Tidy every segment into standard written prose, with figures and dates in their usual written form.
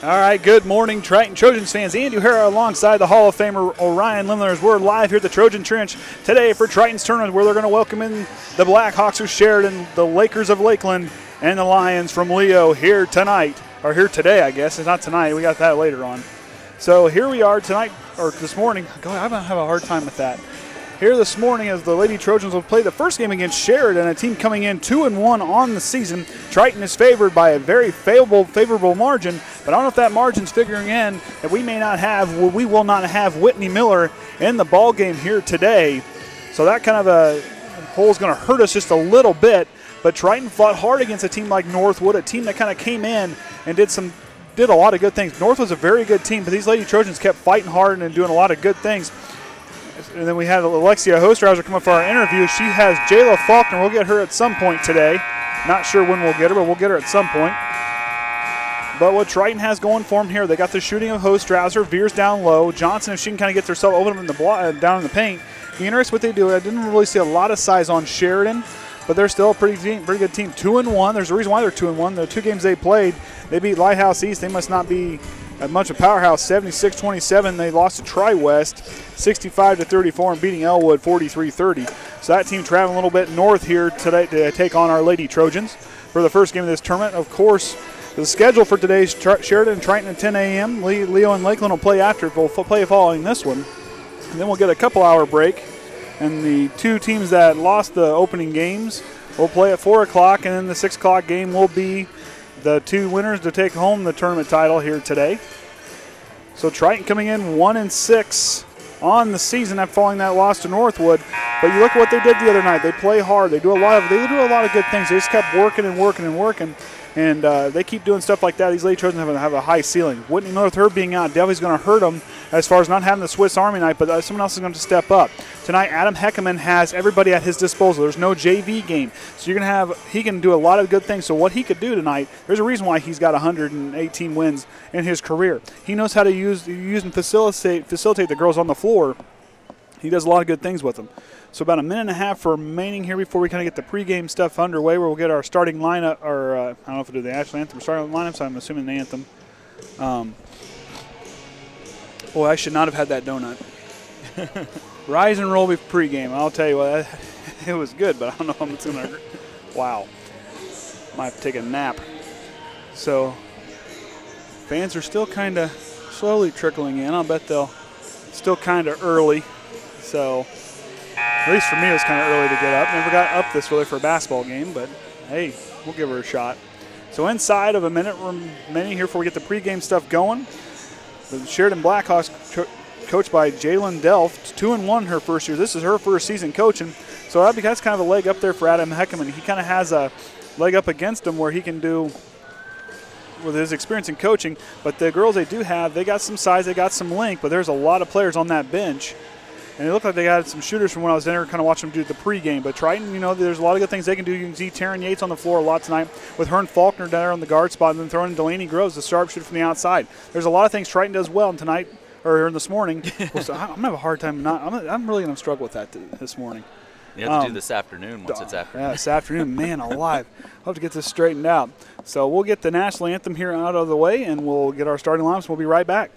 All right, good morning, Triton Trojans fans. Andy O'Hara alongside the Hall of Famer Orion Lemler as we're live here at the Trojan Trench today for Triton's tournament, where they're going to welcome in the Blackhawks of Sheridan, the Lakers of Lakeland, and the Lions from Leo here tonight, or here today, I guess. It's not tonight. We got that later on. So here we are tonight, or this morning. God, I'm going to have a hard time with that. Here this morning as the Lady Trojans will play the first game against Sheridan, a team coming in 2-1 on the season. Triton is favored by a very favorable margin, but I don't know if that margin's figuring in that we will not have Whytnie Miller in the ball game here today. So that kind of a hole is going to hurt us just a little bit. But Triton fought hard against a team like Northwood, a team that kind of came in and did a lot of good things. North was a very good team, but these Lady Trojans kept fighting hard and doing a lot of good things. And then we had Lexia Hostrawser come up for our interview. She has Jaela Faulkner. We'll get her at some point today. Not sure when we'll get her, but we'll get her at some point. But what Triton has going for them here, they got the shooting of Hostrawser, Viers down low. Johnson, if she can kind of get herself open in the down in the paint. Be interesting what they do. I didn't really see a lot of size on Sheridan, but they're still a pretty good team. 2-1. There's a reason why they're 2-1. The two games they played, they beat Lighthouse East. They must not be much of a powerhouse. 76-27. They lost to Tri-West 65-34 and beating Elwood 43-30. So that team traveling a little bit north here today to take on our Lady Trojans for the first game of this tournament. Of course, the schedule for today's Sheridan and Triton at 10 a.m. Leo and Lakeland will play after. We'll play following this one. And then we'll get a couple-hour break. And the two teams that lost the opening games will play at 4 o'clock. And then the 6 o'clock game will be the two winners to take home the tournament title here today. So Triton coming in 1-6 on the season after following that loss to Northwood. But you look at what they did the other night. They play hard. They do a lot of good things. They just kept working and working and working. And they keep doing stuff like that. These Lady Trojans have a high ceiling. Whytnie Miller, with her being out, definitely is going to hurt them as far as not having the Swiss Army night, but someone else is going to step up. Tonight, Adam Heckaman has everybody at his disposal. There's no JV game. So you're going to he can do a lot of good things. So what he could do tonight, there's a reason why he's got 118 wins in his career. He knows how to use and facilitate the girls on the floor. He does a lot of good things with them. So about a minute and a half remaining here before we kind of get the pregame stuff underway, where we'll get our starting lineup, or I don't know if we'll do the actual anthem, starting lineup, so I'm assuming the anthem. Boy, I should not have had that donut. Rise and roll before pregame. I'll tell you what, it was good, but I don't know if it's going to, wow. Might have to take a nap. So fans are still kind of slowly trickling in. I'll bet they'll still kind of early. So at least for me, it was kind of early to get up. Never got up this early for a basketball game, but hey, we'll give her a shot. So inside of a minute remaining here before we get the pregame stuff going, the Sheridan Blackhawks coached by Jaelyn Bules, 2-1 her first year. This is her first season coaching, so that's kind of a leg up there for Adam Heckaman. He kind of has a leg up against him where he can do with his experience in coaching. But the girls they do have, they got some size, they got some length, but there's a lot of players on that bench. And it looked like they had some shooters from when I was there, kind of watching them do the pregame. But Triton, there's a lot of good things they can do. You can see Taren Yates on the floor a lot tonight with her and Faulkner down there on the guard spot, and then throwing in Delanie Groves, the sharpshooter from the outside. There's a lot of things Triton does well tonight, or this morning. So I'm going to have a hard time. I'm really going to struggle with that this morning. You have to do this afternoon once it's afternoon. Yeah, this afternoon, man alive. I'll have to get this straightened out. So we'll get the national anthem here out of the way, and we'll get our starting lineups. We'll be right back.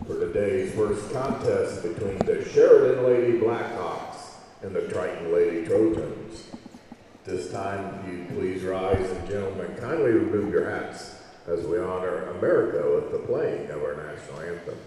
For today's first contest between the Sheridan Lady Blackhawks and the Triton Lady Trojans. This time, if you please rise, and gentlemen, kindly remove your hats as we honor America with the playing of our national anthem.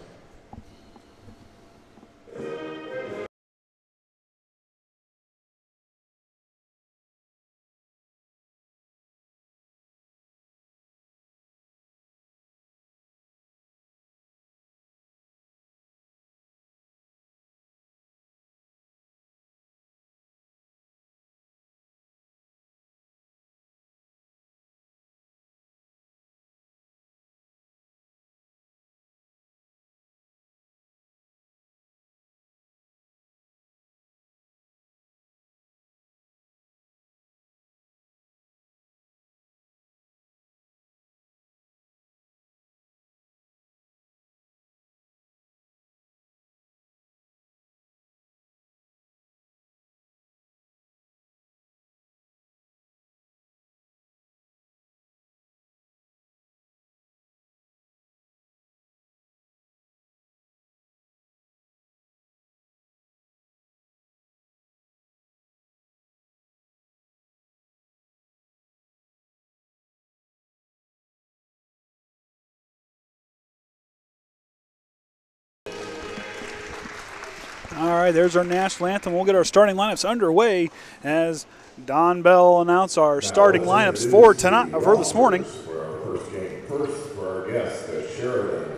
All right, there's our national anthem. We'll get our starting lineups underway as Don Bell will announce our starting lineups for tonight, for this morning. For our first game, first for our guests, the Sheridan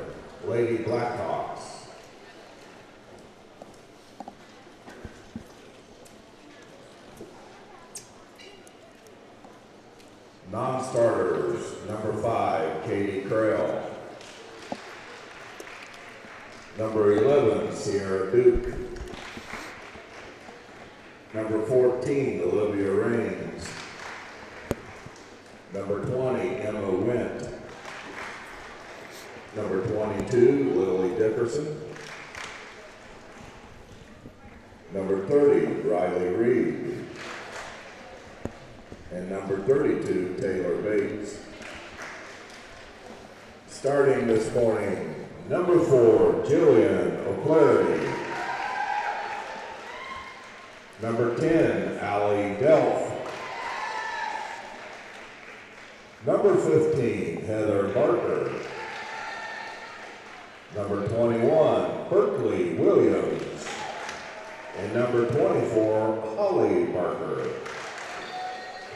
Lady Blackhawks. Non-starters, number 5, Katie Crail. Number 11, Sierra Duke. Number 14, Olivia Raines. Number 20, Emma Wint. Number 22, Lily Dickerson. Number 30, Riley Reed. And number 32, Taylor Bates. Starting this morning, number 4, Jillian O'Flaherty. Number 10, Allie Delph. Number 15, Heather Barker. Number 21, Berkeley Williams. And number 24, Holly Barker.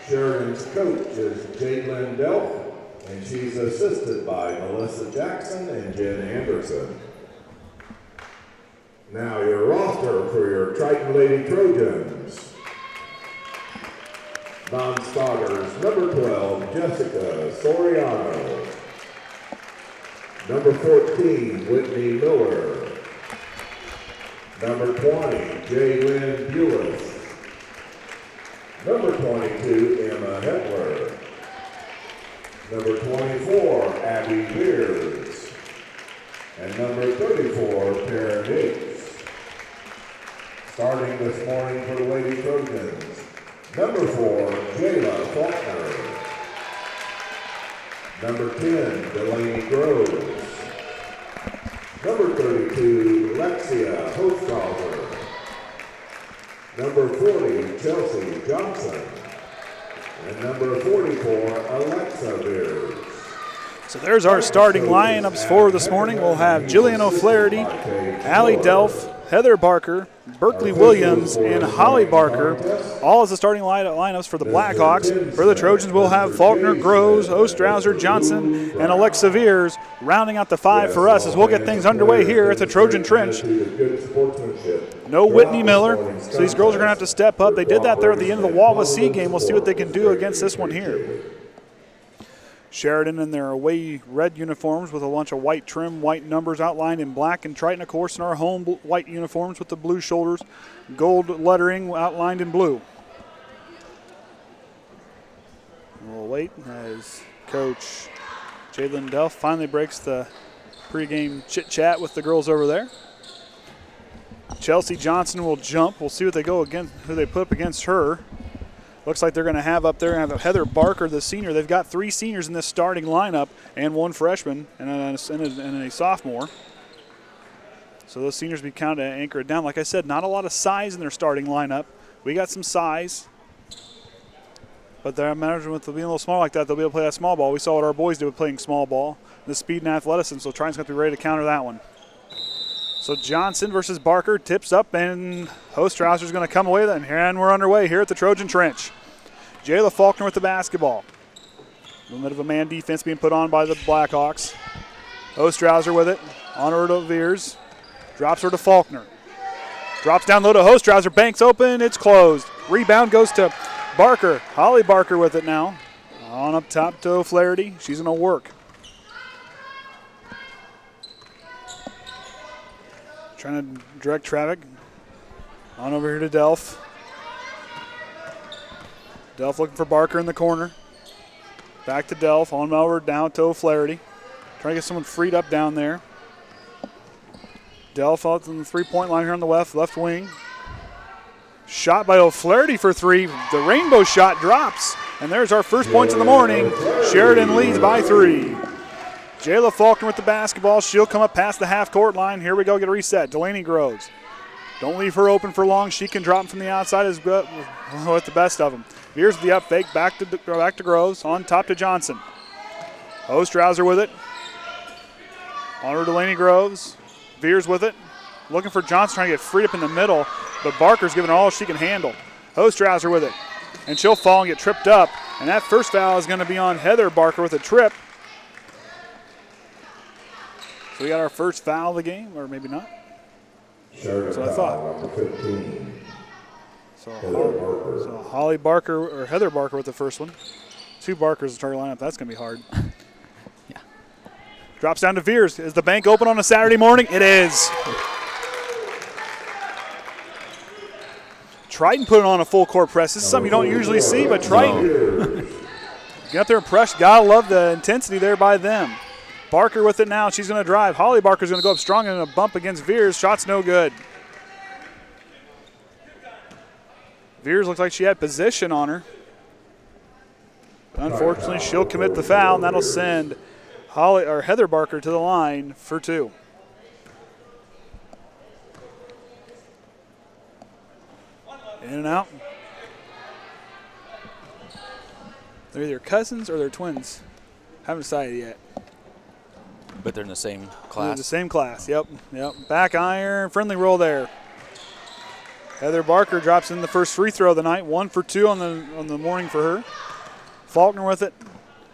Sheridan's coach is Jaelyn Bules, and she's assisted by Melissa Jackson and Jen Anderson. Now your roster for your Triton Lady Trojans. Non-starters, number 12, Jessica Soriano. Number 14, Whytnie Miller. Number 20, Jaelyn Bules. Number 22, Emma Hepler. Number 24, Abbey Viers. And number 34, Taren Yates. Starting this morning for the Lady Trojans, number 4, Jaela Faulkner. Number 10, Delanie Groves. Number 32, Lexia Hostrawser. Number 40, Chelsea Johnson. And number 44, Alyxa Viers. So there's our starting lineups for this morning. We'll have Jillian O'Flaherty, Allie Delph, Heather Barker, Berkeley Williams, and Holly Barker, all as the starting lineups for the Blackhawks. For the Trojans, we'll have Faulkner, Groves, Hostrawser, Johnson, and Alyxa Viers rounding out the 5 for us as we'll get things underway here at the Trojan Trench. No Whytnie Miller, so these girls are going to have to step up. They did that there at the end of the Wallace C game. We'll see what they can do against this one here. Sheridan in their away red uniforms with a bunch of white trim, white numbers outlined in black, and Triton, of course, in our home white uniforms with the blue shoulders, gold lettering outlined in blue. We'll wait as Coach Jaelyn Delph finally breaks the pregame chit-chat with the girls over there. Chelsea Johnson will jump. We'll see what they go against, who they put up against her. Looks like they're going to have up there Heather Barker, the senior. They've got 3 seniors in this starting lineup and 1 freshman and a sophomore. So those seniors be kind of anchored down. Like I said, not a lot of size in their starting lineup. We got some size, but their management will be a little small like that. They'll be able to play that small ball. We saw what our boys did with playing small ball, the speed and athleticism, so Triton's going to be ready to counter that one. So Johnson versus Barker tips up, and Hostrawser is going to come away with it, and we're underway here at the Trojan Trench. Jaela Faulkner with the basketball. A little bit of a man defense being put on by the Blackhawks. Hostrawser with it, on her to Viers. Drops her to Faulkner. Drops down low to Hostrawser, banks open, it's closed. Rebound goes to Barker. Holly Barker with it now. On up top to O'Flaherty, she's going to work. Trying to direct traffic. On over here to Delph. Delph looking for Barker in the corner. Back to Delph. On over down to O'Flaherty. Trying to get someone freed up down there. Delph out on the 3-point line here on the left wing. Shot by O'Flaherty for 3. The rainbow shot drops. And there's our first points of the morning. Sheridan leads by 3. Jaela Faulkner with the basketball. She'll come up past the half-court line. Here we go, get a reset. Delanie Groves. Don't leave her open for long. She can drop from the outside as good with the best of them. Viers with the up fake. Back to Groves. On top to Johnson. Hostrawser with it. On her Delanie Groves. Viers with it. looking for Johnson, trying to get freed up in the middle, but Barker's giving her all she can handle. Hostrawser with it, and she'll fall and get tripped up, and that first foul is going to be on Heather Barker with a trip. So we got our first foul of the game, or maybe not. That's what I thought. So Holly Barker, or Heather Barker with the first one. 2 Barkers to start lineup. That's going to be hard. Yeah. Drops down to Viers. Is the bank open on a Saturday morning? It is. Triton put it on a full court press. This is something you don't usually see, but Triton get up there and press. Gotta love the intensity there by them. Barker with it now. She's going to drive. Holly Barker's going to go up strong and a bump against Viers. Shot's no good. Viers looks like she had position on her. Unfortunately, she'll commit the foul, and that'll send Heather Barker to the line for 2. In and out. They're either cousins or they're twins. Haven't decided yet. But they're in the same class. They're in the same class, yep. Back iron, friendly roll there. Heather Barker drops in the first free throw of the night. 1 for 2 on the morning for her. Faulkner with it.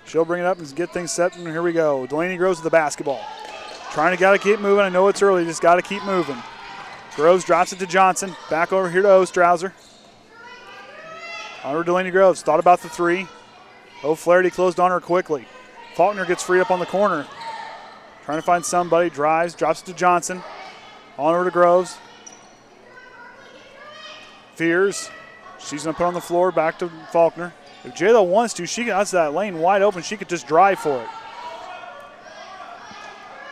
She'll bring it up and get things set, and here we go. Delanie Groves with the basketball. Gotta keep moving. I know it's early, just gotta keep moving. Groves drops it to Johnson. Back over here to Hostrawser. Over Delanie Groves. Thought about the 3. O'Flaherty closed on her quickly. Faulkner gets free up on the corner. Trying to find somebody. Drives. Drops it to Johnson. On over to Groves. Viers. She's going to put on the floor. Back to Faulkner. If Jaela wants to, that's that lane wide open. She could just drive for it.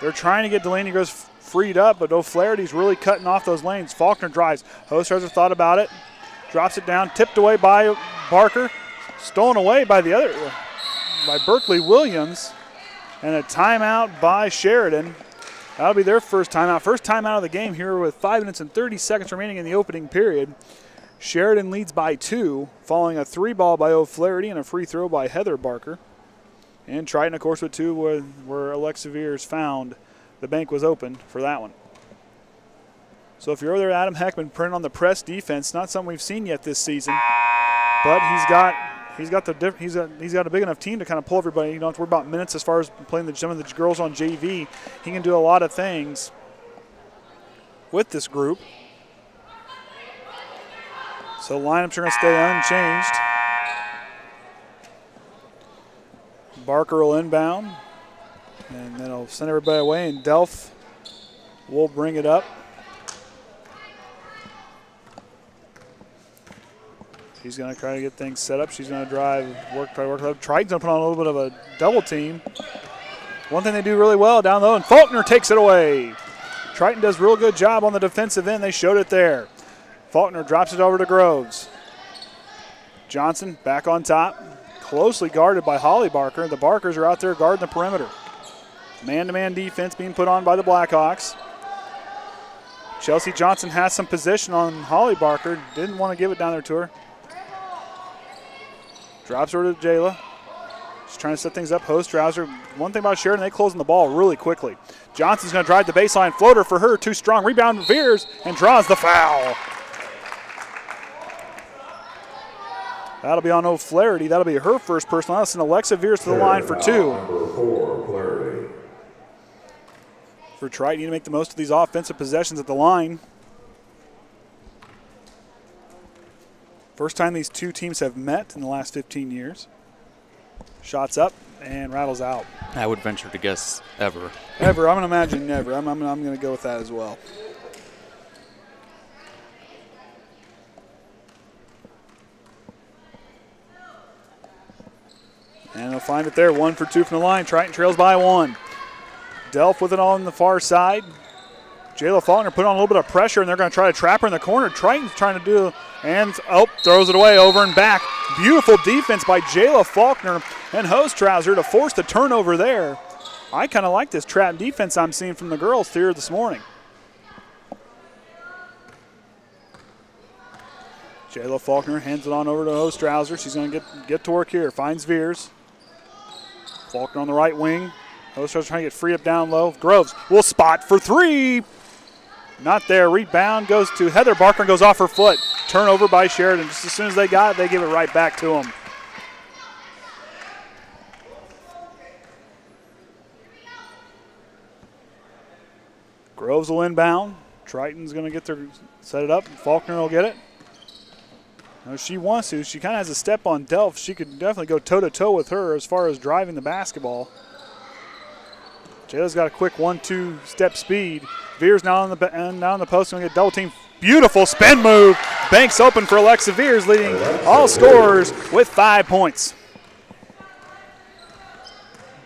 They're trying to get Delanie Groves freed up, but O'Flaherty's really cutting off those lanes. Faulkner drives. Hostrawser thought about it. Drops it down. Tipped away by Barker. Stolen away by Berkeley Williams. And a timeout by Sheridan. That'll be their first timeout. First timeout of the game here with 5 minutes and 30 seconds remaining in the opening period. Sheridan leads by 2, following a 3 ball by O'Flaherty and a free throw by Heather Barker. And Triton, of course, with 2 where Alyxa Viers found the bank was open for that one. So if you're over there, Adam Heckaman printing on the press defense, not something we've seen yet this season, but he's got a big enough team to kind of pull everybody. You don't have to worry about minutes as far as playing some of the girls on JV. He can do a lot of things with this group. So lineups are going to stay unchanged. Barker will inbound, and then he'll send everybody away, and Delph will bring it up. She's going to try to get things set up. She's going to drive, try to work up. Triton's going to put on a little bit of a double team. One thing they do really well down low, and Faulkner takes it away. Triton does a real good job on the defensive end. They showed it there. Faulkner drops it over to Groves. Johnson back on top. Closely guarded by Holly Barker. The Barkers are out there guarding the perimeter. Man-to-man defense being put on by the Blackhawks. Chelsea Johnson has some position on Holly Barker. Didn't want to give it down there to her. Drops her to Jaela. She's trying to set things up. Hostrawser. One thing about Sheridan, they closing the ball really quickly. Johnson's going to drive the baseline floater for her. Too strong. Rebound Viers and draws the foul. That'll be on O'Flaherty. That'll be her first personal. That's an Alyxa Viers to the line for 2. For Triton, you need to make the most of these offensive possessions at the line. First time these two teams have met in the last 15 years. Shots up and rattles out. I would venture to guess ever. Ever. I'm going to imagine never. I'm going to go with that as well. And they'll find it there. 1 for 2 from the line. Triton trails by 1. Delph with it on the far side. Jaela Faulkner put on a little bit of pressure, and they're going to try to trap her in the corner. Triton's trying to do, and throws it away over and back. Beautiful defense by Jaela Faulkner and Hostrawser to force the turnover there. I kind of like this trap defense I'm seeing from the girls here this morning. Jaela Faulkner hands it on over to Hostrawser. She's going to get to work here. Finds Viers. Faulkner on the right wing. Hostrawser trying to get free up down low. Groves will spot for 3. Not there. Rebound goes to Heather Barker and goes off her foot. Turnover by Sheridan. Just as soon as they got it, they give it right back to them. Groves will inbound. Triton's going to get their set it up. Faulkner will get it. Now she wants to. She kind of has a step on Delph. She could definitely go toe-to-toe with her as far as driving the basketball. Jaela's got a quick 1-2 step speed. Viers now on the post. Going to get double team. Beautiful spin move. Banks open for Alyxa Viers, leading all scorers with 5 points.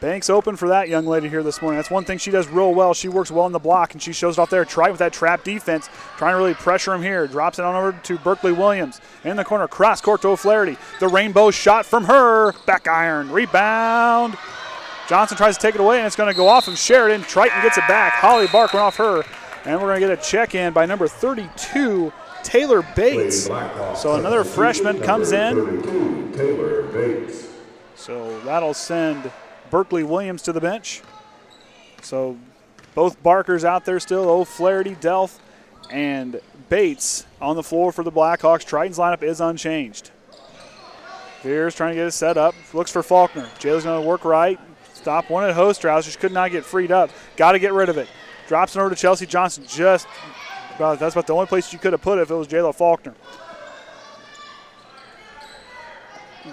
Banks open for that young lady here this morning. That's one thing she does real well. She works well in the block, and she shows it off there. Triton with that trap defense, trying to really pressure him here. Drops it on over to Berkeley Williams. In the corner, cross court to O'Flaherty. The rainbow shot from her. Back iron. Rebound. Johnson tries to take it away, and it's going to go off of Sheridan. Triton gets it back. Holly Bark went off her. And we're going to get a check-in by number 32, Taylor Bates. So another freshman comes in. Taylor Bates. So that'll send Berkeley Williams to the bench. So both Barkers out there still. O'Flaherty, Delph, and Bates on the floor for the Blackhawks. Triton's lineup is unchanged. Viers trying to get it set up. Looks for Faulkner. Jaela's going to work right. Stop one at Hostrawser. She could not get freed up. Got to get rid of it. Drops it over to Chelsea Johnson. That's about the only place you could have put it if it was Jaela Faulkner.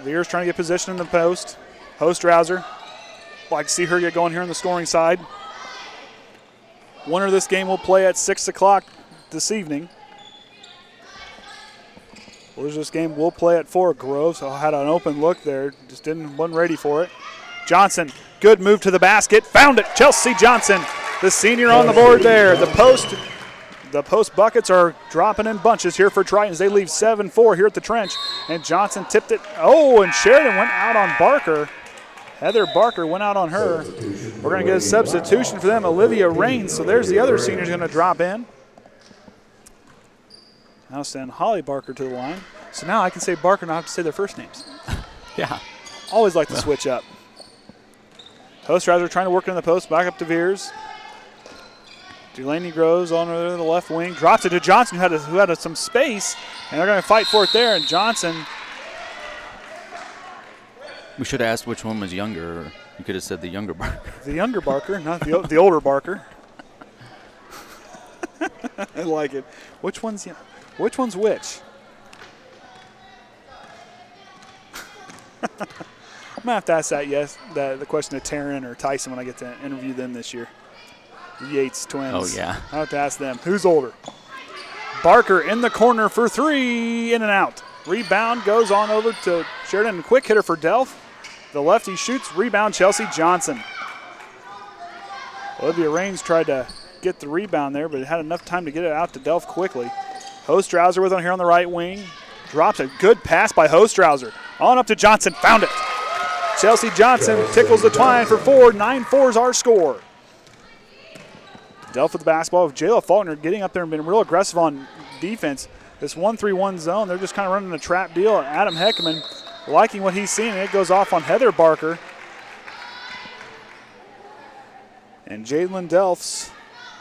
Viers trying to get position in the post. Hostrawser. Like to see her get going here on the scoring side. Winner of this game will play at 6 o'clock this evening. Losers this game will play at 4. Groves had an open look there. Just wasn't ready for it. Johnson, good move to the basket. Found it. Chelsea Johnson, the senior on the board there. The post buckets are dropping in bunches here for Tritons. They leave 7-4 here at the trench. And Johnson tipped it. Oh, and Sheridan went out on Barker. Heather Barker went out on her. We're going to get a substitution for them, Olivia Raines. So there's the other seniors going to drop in. Now send Holly Barker to the line. So now I can say Barker and I have to say their first names. Yeah. Always like to switch up. Hostrawser trying to work in the post, back up to Viers. Delanie Groves on the left wing. Drops it to Johnson, who had some space. And they're going to fight for it there. And Johnson. We should have asked which one was younger. Or you could have said the younger Barker. The younger Barker, not the older Barker. I like it. Which one's which? I'm going to have to ask the question to Taren or Tyson when I get to interview them this year. The Yates twins. Oh, yeah. I'll have to ask them. Who's older? Barker in the corner for 3, in and out. Rebound goes on over to Sheridan. Quick hitter for Delph. The lefty shoots. Rebound, Chelsea Johnson. Olivia Raines tried to get the rebound there, but had enough time to get it out to Delph quickly. Hostrawser with on here on the right wing. Drops a good pass by Hostrawser. On up to Johnson. Found it. Chelsea Johnson tickles the twine for 4. 9-4 is our score. Delph with the basketball with Jaela Faulkner getting up there and being real aggressive on defense. This 1-3-1 zone, they're just kind of running a trap deal. Adam Heckaman liking what he's seeing, and it goes off on Heather Barker. And Jaelyn Delph's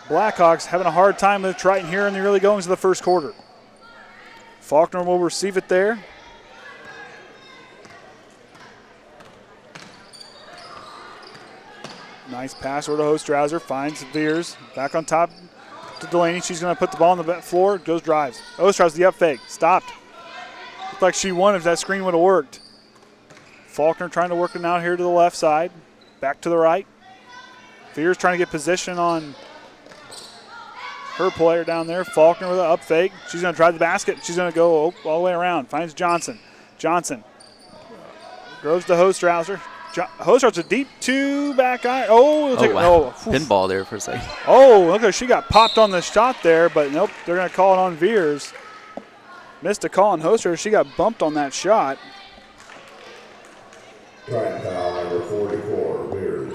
Blackhawks having a hard time with Triton here in the early goings of the first quarter. Faulkner will receive it there. Nice pass over to Hostrawser, finds Viers. Back on top to Delanie. She's going to put the ball on the floor, goes drives. Hostrawser, the up fake, stopped. Looked like she won if that screen would have worked. Faulkner trying to work it out here to the left side. Back to the right. Viers trying to get position on her player down there. Faulkner with an up fake. She's going to drive the basket. She's going to go all the way around. Finds Johnson. Johnson. Groves to Hostrawser. Hostrawser deep 2 back eye. Oh, wow. Pinball there for a second. Oh, look, she got popped on the shot there, but nope, they're going to call it on Viers. Missed a call on Hostrawser. She got bumped on that shot. Triton foul number 44, Viers.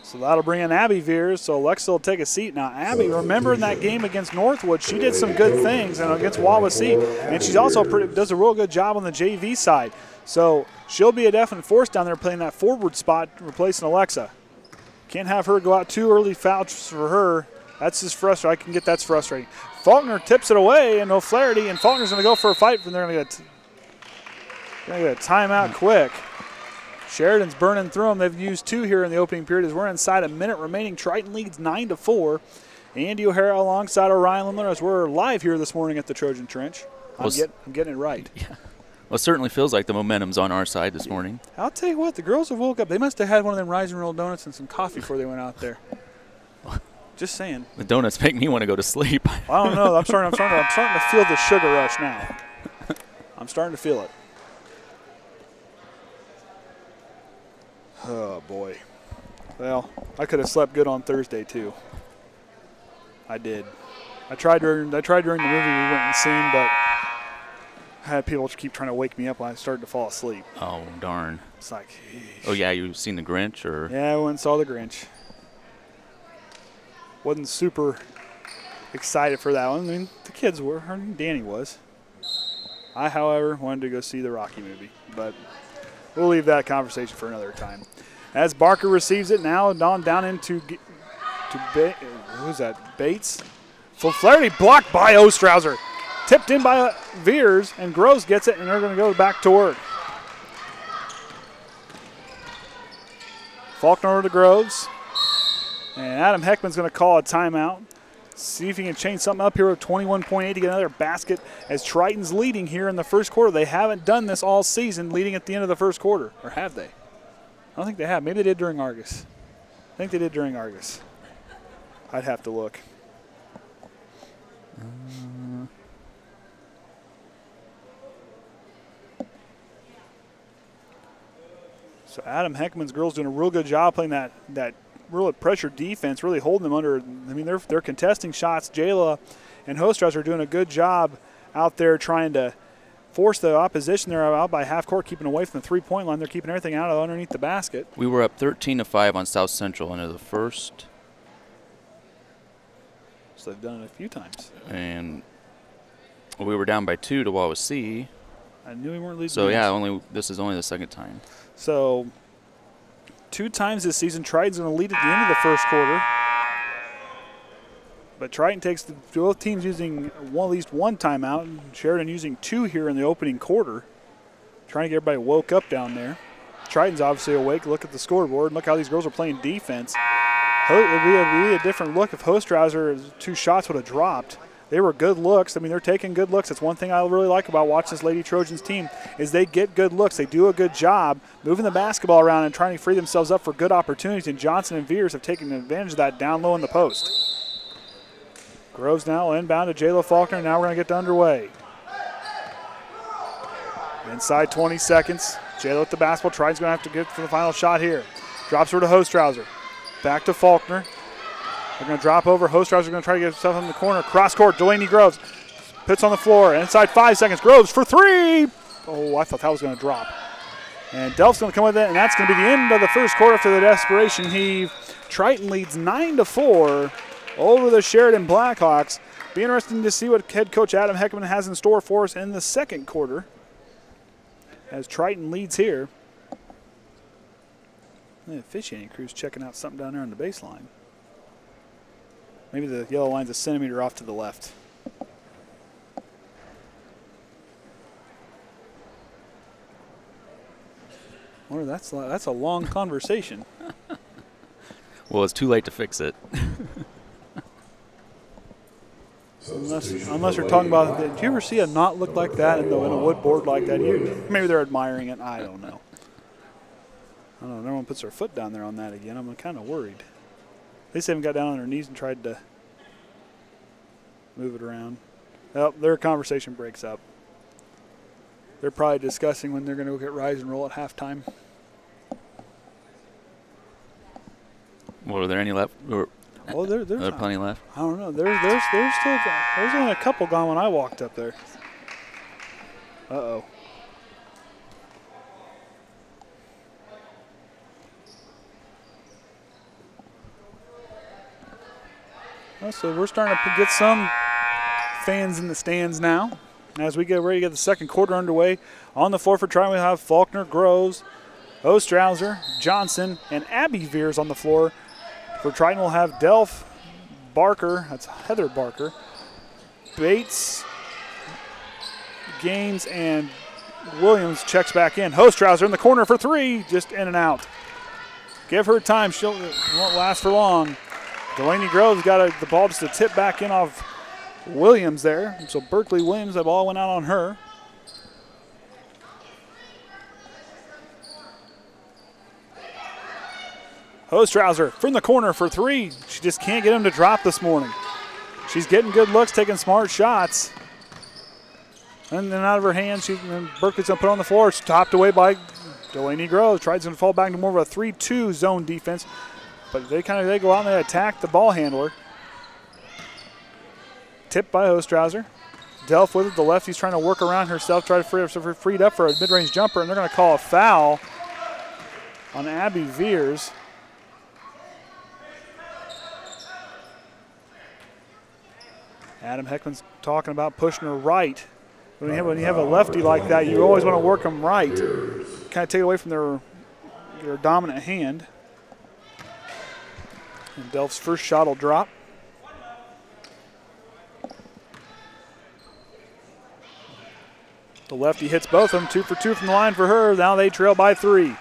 So that'll bring in Abbey Viers. So Alexa will take a seat. Now, Abbey, remember in that game against Northwood, she did some good things, and against Wawasee. And she's also does a real good job on the JV side. So she'll be a definite force down there playing that forward spot, replacing Alexa. Can't have her go out too early. Fouls for her. That's just frustrating. I can get that's frustrating. Faulkner tips it away, and O'Flaherty, and Faulkner's going to go for a fight, and they're going to get a timeout quick. Sheridan's burning through them. They've used 2 here in the opening period as we're inside a minute remaining. Triton leads 9-4. Andy O'Hara alongside Orion Lemler as we're live here this morning at the Trojan Trench. I'm getting it right. Yeah. Well, it certainly feels like the momentum's on our side this morning. I'll tell you what, the girls have woke up. They must have had one of them Rise and Roll donuts and some coffee before they went out there. Just saying. The donuts make me want to go to sleep. I don't know. I'm starting to feel the sugar rush now. I'm starting to feel it. Oh boy. Well, I could have slept good on Thursday too. I did. I tried during the movie we went and seen, but I had people keep trying to wake me up when I started to fall asleep. Oh darn. It's like, eesh. Oh yeah, you seen the Grinch or? Yeah, I went and saw the Grinch. Wasn't super excited for that one. I mean, the kids were. I mean, Danny was. I, however, wanted to go see the Rocky movie, but we'll leave that conversation for another time. As Barker receives it now, down into who's that? Bates. Flaherty blocked by Hostrawser. Tipped in by Viers, and Groves gets it, and they're going to go back to work. Faulkner over to Groves. And Adam Heckaman's going to call a timeout. See if he can change something up here with 21.8 to get another basket as Triton's leading here in the first quarter. They haven't done this all season, leading at the end of the first quarter. Or have they? I don't think they have. Maybe they did during Argus. I think they did during Argus. I'd have to look. So Adam Heckaman's girls doing a real good job playing that real pressure defense, really holding them under. I mean, they're contesting shots. Jaela and Hostrawser are doing a good job out there trying to force the opposition. They're out by half court, keeping away from the three-point line. They're keeping everything out of underneath the basket. We were up 13-5 on South Central into the first. So they've done it a few times. And we were down by 2 to Wawasee. I knew we weren't leading. So yeah, this is only the second time. So 2 times this season, Triton's going to lead at the end of the first quarter. But Triton takes both teams using at least one timeout. And Sheridan using 2 here in the opening quarter. Trying to get everybody woke up down there. Triton's obviously awake. Look at the scoreboard. Look how these girls are playing defense. It would be a different look if Hostrawser's 2 shots would have dropped. They were good looks. I mean, they're taking good looks. That's one thing I really like about watching this Lady Trojans team is they get good looks. They do a good job moving the basketball around and trying to free themselves up for good opportunities, and Johnson and Viers have taken advantage of that down low in the post. Groves now inbound to Jaela Faulkner. Now we're going to get underway. Inside 20 seconds. Jaela with the basketball. Triton's going to have to get for the final shot here. Drops her to Hostrawser. Back to Faulkner. They're going to drop over. Hostrawser's going to try to get himself in the corner. Cross court, Delanie Groves. Puts on the floor. Inside 5 seconds. Groves for 3. Oh, I thought that was going to drop. And Delph's going to come with it, and that's going to be the end of the first quarter after the desperation heave. Triton leads 9-4 over the Sheridan Blackhawks. Be interesting to see what head coach Adam Heckaman has in store for us in the second quarter as Triton leads here. The officiating crew's checking out something down there on the baseline. Maybe the yellow line's a centimeter off to the left. Well, that's a long conversation. Well, it's too late to fix it. Unless you're talking about, did you ever see a knot look like that in a wood board like that? Maybe they're admiring it. I don't know. I don't know. No one puts their foot down there on that again. I'm kind of worried. They just haven't got down on their knees and tried to move it around. Well, their conversation breaks up. They're probably discussing when they're going to go get Rise and Roll at halftime. Well, are there any left? Or oh, there's are there plenty left? I don't know. There's still there's only a couple gone when I walked up there. Uh-oh. So we're starting to get some fans in the stands now. As we get ready to get the second quarter underway, on the floor for Triton, we have Faulkner, Groves, Hostrawser, Johnson, and Abbey Viers on the floor For Triton, we'll have Delph, Barker, that's Heather Barker, Bates, Gaines, and Williams checks back in. Hostrawser in the corner for three, just in and out. Give her time, she won't last for long. Delanie Groves got the ball just a tip back in off Williams there. So Berkeley Williams, the ball went out on her. Hostrawser from the corner for three. She just can't get him to drop this morning. She's getting good looks, taking smart shots. And then out of her hands, Berkeley's going to put on the floor. It's topped away by Delanie Groves. Tries to fall back into more of a 3-2 zone defense. But they go out and they attack the ball handler. Tipped by Hostrawser. Delph with it. The lefty's trying to work around herself, try to free herself freed up for a mid-range jumper, and they're going to call a foul on Abbey Viers. Adam Heckaman's talking about pushing her right. When you have a lefty like that, you always want to work them right. Kind of take away from their dominant hand. And Delph's first shot will drop. The lefty hits both of them, 2 for 2 from the line for her. Now they trail by 3.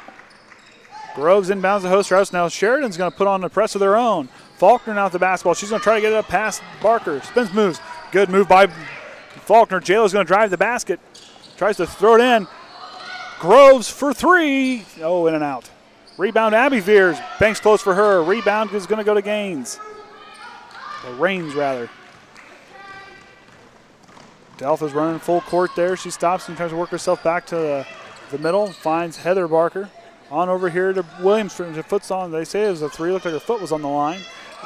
Groves inbounds the Hostrawser. Now Sheridan's going to put on the press of their own. Faulkner now with the basketball. She's going to try to get it up past Barker. Spins, moves. Good move by Faulkner. Jaela's going to drive the basket. Tries to throw it in. Groves for 3. Oh, in and out. Rebound Abbey Viers. Banks close for her. Rebound is going to go to Gaines. Or Raines, rather. Delph is running full court there. She stops and tries to work herself back to the middle. Finds Heather Barker. On over here to Williams. The foot's on. They say it was a 3. Looked like her foot was on the line.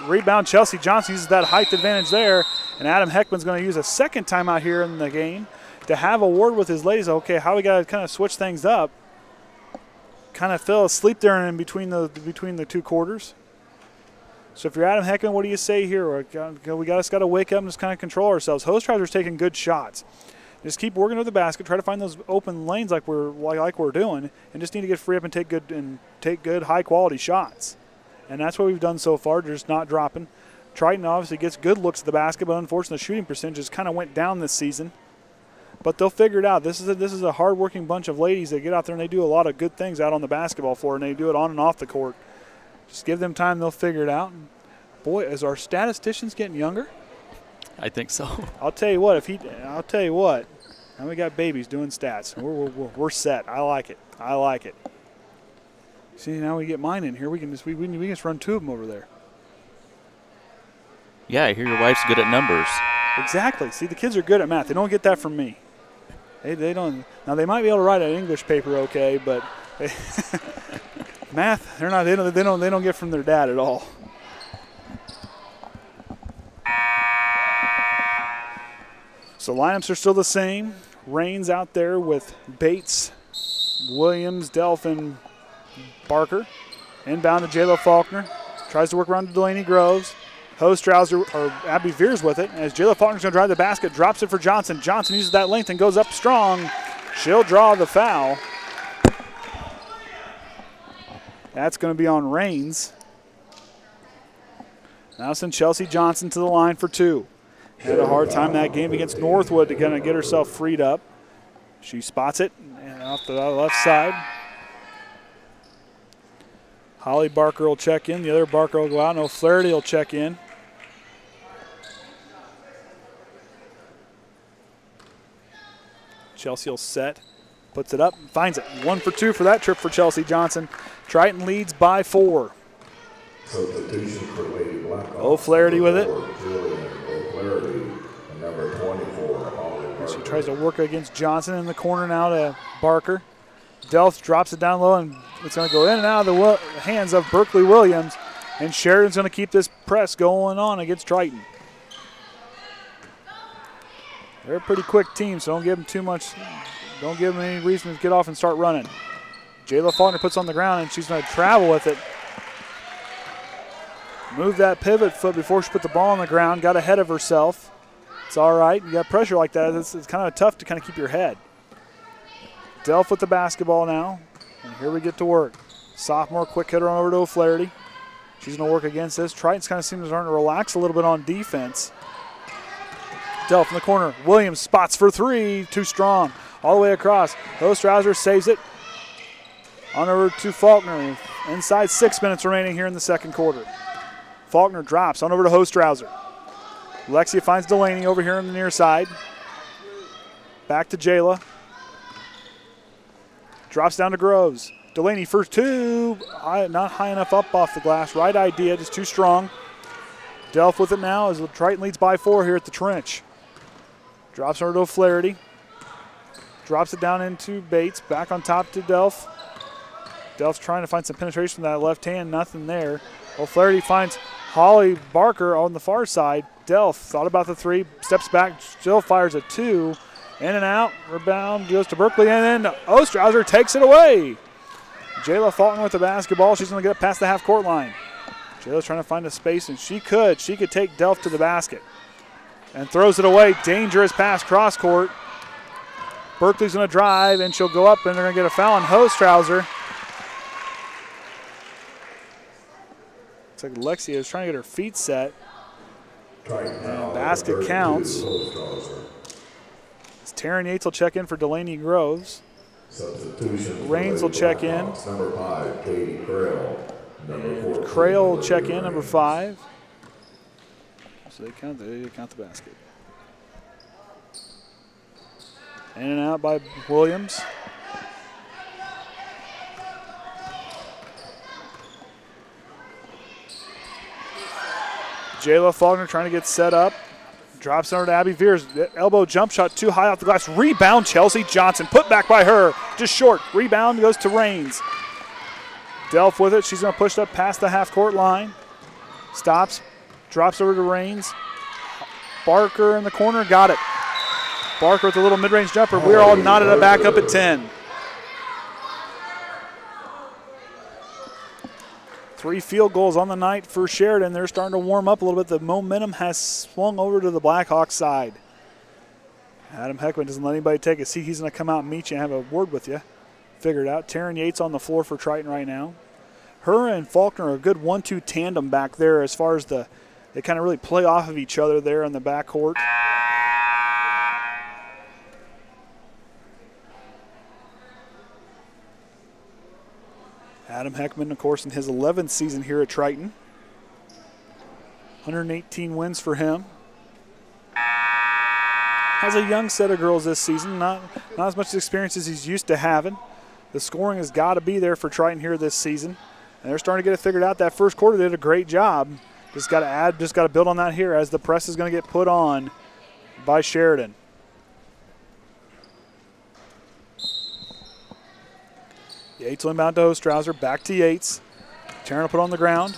Rebound Chelsea Johnson uses that height advantage there. And Adam Heckaman's going to use a second timeout here in the game to have a word with his ladies. Okay, how we got to kind of switch things up. Kind of fell asleep there in between the two quarters. So if you're Adam Heckaman, what do you say here? We got to wake up and just kind of control ourselves. Hostrawser's taking good shots. Just keep working with the basket. Try to find those open lanes like we're doing, and just need to get free up and take good high quality shots. And that's what we've done so far. They're just not dropping. Triton obviously gets good looks at the basket, but unfortunately the shooting percentages kind of went down this season. But they'll figure it out. This is a hard-working bunch of ladies that get out there and they do a lot of good things out on the basketball floor, and they do it on and off the court. Just give them time, they'll figure it out. And boy, is our statisticians getting younger? I think so. I'll tell you what. Now we got babies doing stats. We're set. I like it. See, now we get mine in here. We can just run 2 of them over there. Yeah, I hear your wife's good at numbers. Exactly. See, the kids are good at math. They don't get that from me. They don't. Now they might be able to write an English paper okay, but math they're not. They don't get from their dad at all. So lineups are still the same. Raines out there with Bates, Williams, Delph, and Barker. Inbound to Jaela Faulkner. Tries to work around to Delanie Groves. Hostrawser or Abbey Viers with it. As Jaela Faulkner's going to drive the basket, drops it for Johnson. Johnson uses that length and goes up strong. She'll draw the foul. That's going to be on Raines. Now send Chelsea Johnson to the line for 2. Had a hard time that game against Northwood to kind of get herself freed up. She spots it and off the left side. Holly Barker will check in. The other Barker will go out. No, Flaherty will check in. Chelsea will set. Puts it up. Finds it. 1 for 2 for that trip for Chelsea Johnson. Triton leads by 4. Substitution for Lady Blackhawks. O'Flaherty with it. O'Flaherty, number 24, Holly Barker. She tries to work against Johnson in the corner now to Barker. Delph drops it down low, and it's going to go in and out of the hands of Berkeley Williams. And Sheridan's going to keep this press going on against Triton. They're a pretty quick team, so don't give them too much. Don't give them any reason to get off and start running. Jaela Faulkner puts on the ground, and she's going to travel with it. Move that pivot foot before she put the ball on the ground. Got ahead of herself. It's all right. You got pressure like that. It's kind of tough to kind of keep your head. Delph with the basketball now. And here we get to work. Sophomore quick hitter on over to O'Flaherty. She's going to work against this. Triton's kind of seems starting to relax a little bit on defense. Delph in the corner. Williams spots for three. Too strong. All the way across. Hostrawser saves it. On over to Faulkner. Inside 6 minutes remaining here in the second quarter. Faulkner drops on over to Hostrawser. Lexia finds Delanie over here on the near side. Back to Jaela. Drops down to Groves. Delanie first two. Not high enough up off the glass. Right idea, just too strong. Delph with it now as Triton leads by 4 here at the trench. Drops over to O'Flaherty. Drops it down into Bates. Back on top to Delph. Delph's trying to find some penetration from that left hand. Nothing there. O'Flaherty finds Holly Barker on the far side. Delph thought about the three. Steps back. Still fires a two. In and out. Rebound goes to Berkeley. And then Hostrawser takes it away. Jaela Faulkner with the basketball. She's going to get it past the half-court line. Jaela's trying to find a space, and she could. She could take Delph to the basket. And throws it away. Dangerous pass cross-court. Berkeley's going to drive, and she'll go up, and they're going to get a foul on Hostrawser. Looks like Lexia is trying to get her feet set. And basket counts. Taren Yates will check in for Delanie Groves. Raines will check in. Number 5, Katie Crail. Crail will check in, number 5. So they count the basket. In and out by Williams. Jaela Faulkner trying to get set up. Drops over to Abbey Viers. Elbow jump shot too high off the glass. Rebound, Chelsea Johnson. Put back by her. Just short. Rebound goes to Raines. Delph with it. She's going to push it up past the half-court line. Stops. Drops over to Raines. Barker in the corner. Got it. Barker with a little mid-range jumper. We're all knotted it back up at 10. 3 field goals on the night for Sheridan. They're starting to warm up a little bit. The momentum has swung over to the Blackhawks side. Adam Heckaman doesn't let anybody take a seat. He's going to come out and meet you and have a word with you. Figure it out. Taren Yates on the floor for Triton right now. Her and Faulkner are a good 1-2 tandem back there as far as they kind of really play off of each other there in the backcourt. Adam Heckaman, of course, in his 11th season here at Triton. 118 wins for him. Has a young set of girls this season, not as much experience as he's used to having. The scoring has got to be there for Triton here this season. And they're starting to get it figured out. That first quarter, they did a great job. Just got to build on that here as the press is going to get put on by Sheridan. Yates will inbound to Hostrawser. Back to Yates. Taren will put on the ground.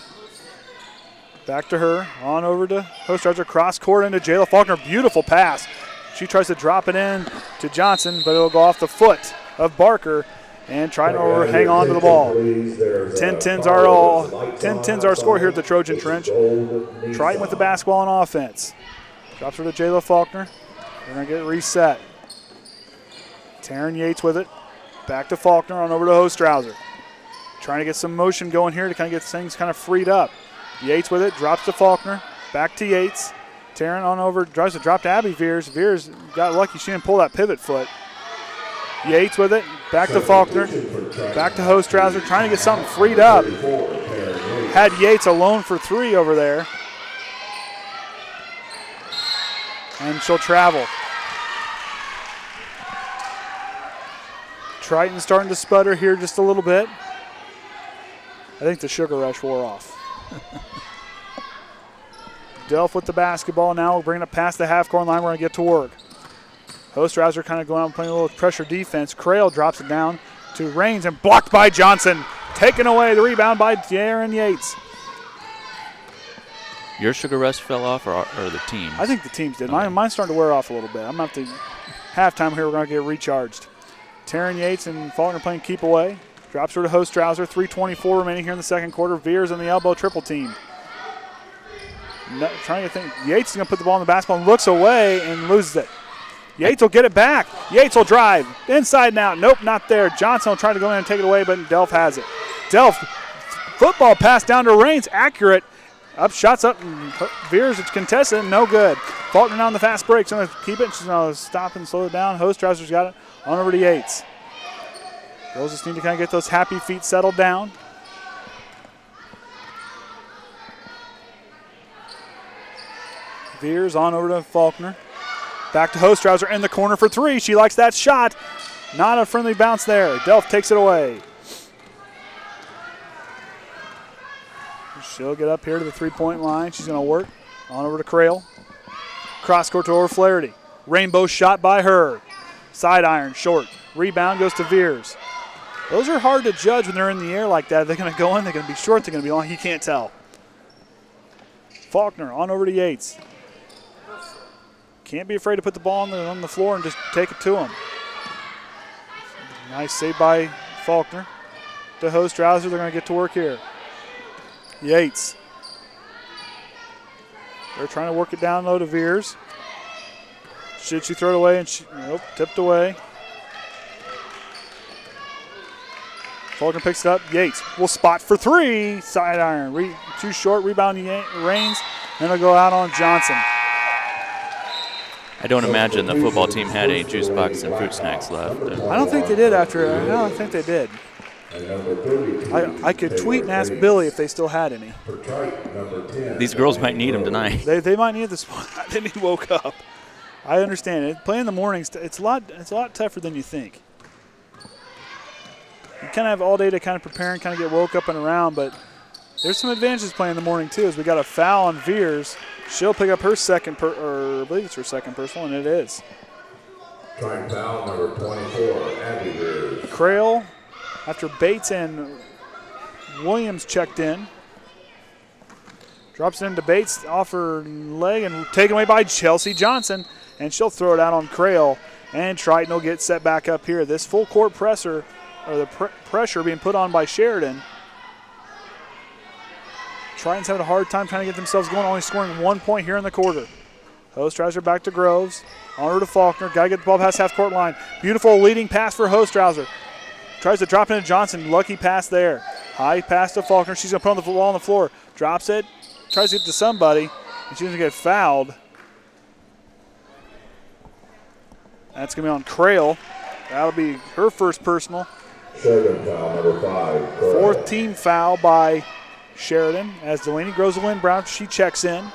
Back to her. On over to Hostrawser. Cross court into Jaela Faulkner. Beautiful pass. She tries to drop it in to Johnson, but it'll go off the foot of Barker. And trying to hang on to the ball. 10-10's our score here at the Trojan Trench. Triton with the basketball on offense. Drops her to Jaela Faulkner. They're going to get it reset. Taren Yates with it. Back to Faulkner on over to Hostrawser. Trying to get some motion going here to kind of get things kind of freed up. Yates with it. Drops to Faulkner. Back to Yates. Taren on over. Tries to drop to Abbey Viers. Viers got lucky. She didn't pull that pivot foot. Yates with it. Back to Faulkner. Back to Hostrawser. Trying to get something freed up. Had Yates alone for 3 over there. And she'll travel. Triton starting to sputter here just a little bit. I think the sugar rush wore off. Delph with the basketball now. We're bringing it past the half-court line. We're going to get to work. Hostrawser kind of going out and playing a little pressure defense. Crail drops it down to Raines and blocked by Johnson. Taken away. The rebound by Taren Yates. Your sugar rush fell off or the team? I think the teams did. Okay. Mine's starting to wear off a little bit. I'm going to have to halftime here. We're going to get recharged. Taren Yates and Faulkner playing keep away. Drops her to Hostrawser. 3:24 remaining here in the second quarter. Viers on the elbow, triple team. Trying to think. Yates is going to put the ball in the basketball and looks away and loses it. Yates will get it back. Yates will drive. Inside and out. Nope, not there. Johnson will try to go in and take it away, but Delph has it. Delph Football pass down to Raines, accurate. Up, shots up, and Viers, it's contested, no good. Faulkner now on the fast break. She's going to keep it. She's going to stop and slow it down. Hostrawser's got it on over to Yates. Girls just need to kind of get those happy feet settled down. Viers on over to Faulkner. Back to Hostrawser in the corner for three. She likes that shot. Not a friendly bounce there. Delft takes it away. She'll get up here to the three-point line. She's going to work. On over to Crail. Cross court to O'Flaherty. Rainbow shot by her. Side iron, short. Rebound goes to Viers. Those are hard to judge when they're in the air like that. They're going to go in, they're going to be short, they're going to be long. You can't tell. Faulkner on over to Yates. Can't be afraid to put the ball on the floor and just take it to him. Nice save by Faulkner. To Hostrawser, they're going to get to work here. Yates. They're trying to work it down low to Viers. Should she throw it away? And nope, tipped away. Faulkner picks it up. Yates will spot for three. Side iron. Too short. Rebound Raines. And it'll go out on Johnson. I don't imagine the football team had any juice box and fruit snacks left. I don't think they did after. I don't think they did. I could tweet and ask Billy if they still had any. These girls might need them tonight. They might need this one. Then he woke up. I understand it. Playing in the mornings, it's a lot tougher than you think. You kind of have all day to kind of prepare and kind of get woke up and around, but there's some advantages playing in the morning too. As we got a foul on Viers, she'll pick up her second, I believe it's her second personal, and it is. Trying foul number 24, Abbey Viers. Crail, after Bates and Williams checked in, drops it into Bates off her leg and taken away by Chelsea Johnson, and she'll throw it out on Crail, and Triton will get set back up here. This full court presser, or the pressure being put on by Sheridan. Triton's having a hard time trying to get themselves going, only scoring 1 point here in the quarter. Hostrawser back to Groves, on over to Faulkner, got to get the ball past half-court line. Beautiful leading pass for Hostrawser. Tries to drop into Johnson, lucky pass there. High pass to Faulkner, she's going to put the ball on the floor. Drops it, tries to get to somebody, and she's going to get fouled. That's going to be on Crail. That'll be her first personal. Sheridan foul number 5. Fourth team foul by Sheridan as Delanie Groves will inbound. She checks in.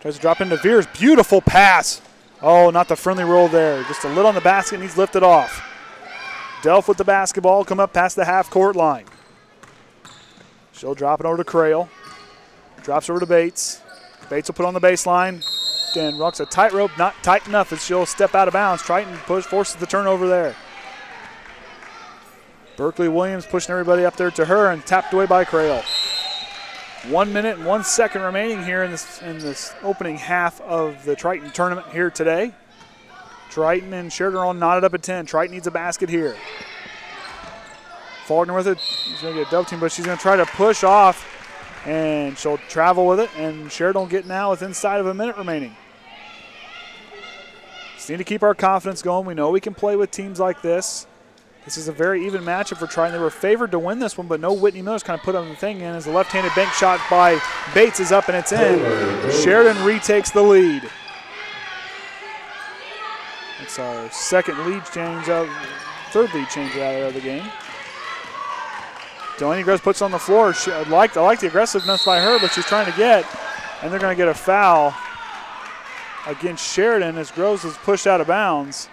Tries to drop into Viers. Beautiful pass. Oh, not the friendly roll there. Just a lid on the basket, needs lifted off. Delft with the basketball, come up past the half-court line. She'll drop it over to Crail. Drops over to Bates. Bates will put on the baseline. And rocks a tightrope, not tight enough as she'll step out of bounds. Triton forces the turnover there. Berkeley Williams pushing everybody up there to her and tapped away by Crail. 1 minute and 1 second remaining here in this opening half of the Triton tournament here today. Triton and Sheridan are all knotted up at 10. Triton needs a basket here. Faulkner with it. She's going to get a double team, but she's going to try to push off, and she'll travel with it, and Sheridan will get now with inside of a minute remaining. Just need to keep our confidence going. We know we can play with teams like this. This is a very even matchup for Triton. They were favored to win this one, but no Whytnie Miller's kind of put on the thing in as the left-handed bank shot by Bates is up and it's in. Sheridan retakes the lead. It's our second lead change out, third lead change out of the game. Delanie Groves puts on the floor. I like the aggressiveness by her, but she's trying to get, and they're going to get a foul against Sheridan as Groves is pushed out of bounds.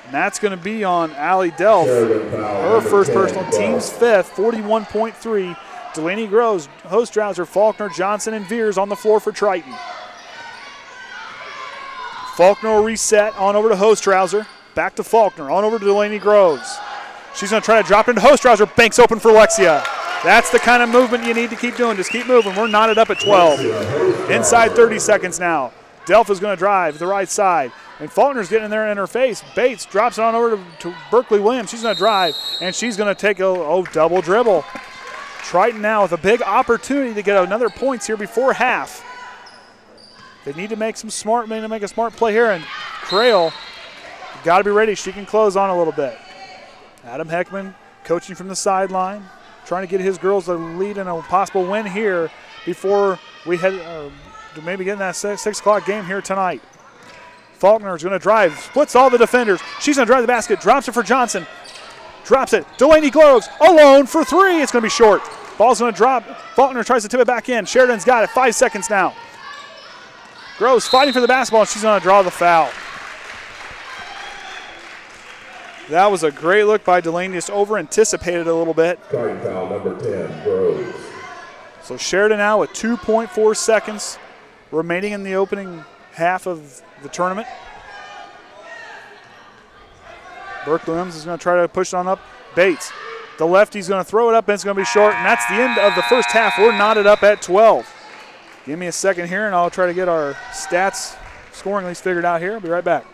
And that's going to be on Allie Delft. Her first personal, team's fifth, 41.3. Delanie Groves, Hostrawser, Faulkner, Johnson, and Viers on the floor for Triton. Faulkner will reset on over to Hostrawser. Back to Faulkner, on over to Delanie Groves. She's going to try to drop into Hostrawser. Banks open for Lexia. That's the kind of movement you need to keep doing. Just keep moving. We're knotted up at 12. Inside 30 seconds now. Delft is going to drive to the right side. And Faulkner's getting in there in her face. Bates drops it on over to Berkeley Williams. She's going to drive, and she's going to take a double dribble. Triton now with a big opportunity to get another points here before half. They need to make a smart play here, and Crail got to be ready. She can close on a little bit. Adam Heckaman coaching from the sideline, trying to get his girls to lead in a possible win here before we head to maybe get in that 6 o'clock game here tonight. Faulkner is going to drive, splits all the defenders. She's going to drive the basket, drops it for Johnson. Drops it. Delanie Groves alone for three. It's going to be short. Ball's going to drop. Faulkner tries to tip it back in. Sheridan's got it. 5 seconds now. Groves fighting for the basketball, and she's going to draw the foul. That was a great look by Delanie. Just over-anticipated a little bit. Card foul number 10, Groves. So Sheridan now with 2.4 seconds remaining in the opening half of the tournament. Burke Williams is going to try to push it on up. Bates, the lefty's going to throw it up, and it's going to be short, and that's the end of the first half. We're knotted up at 12. Give me a second here, and I'll try to get our stats scoring at least figured out here. I'll be right back.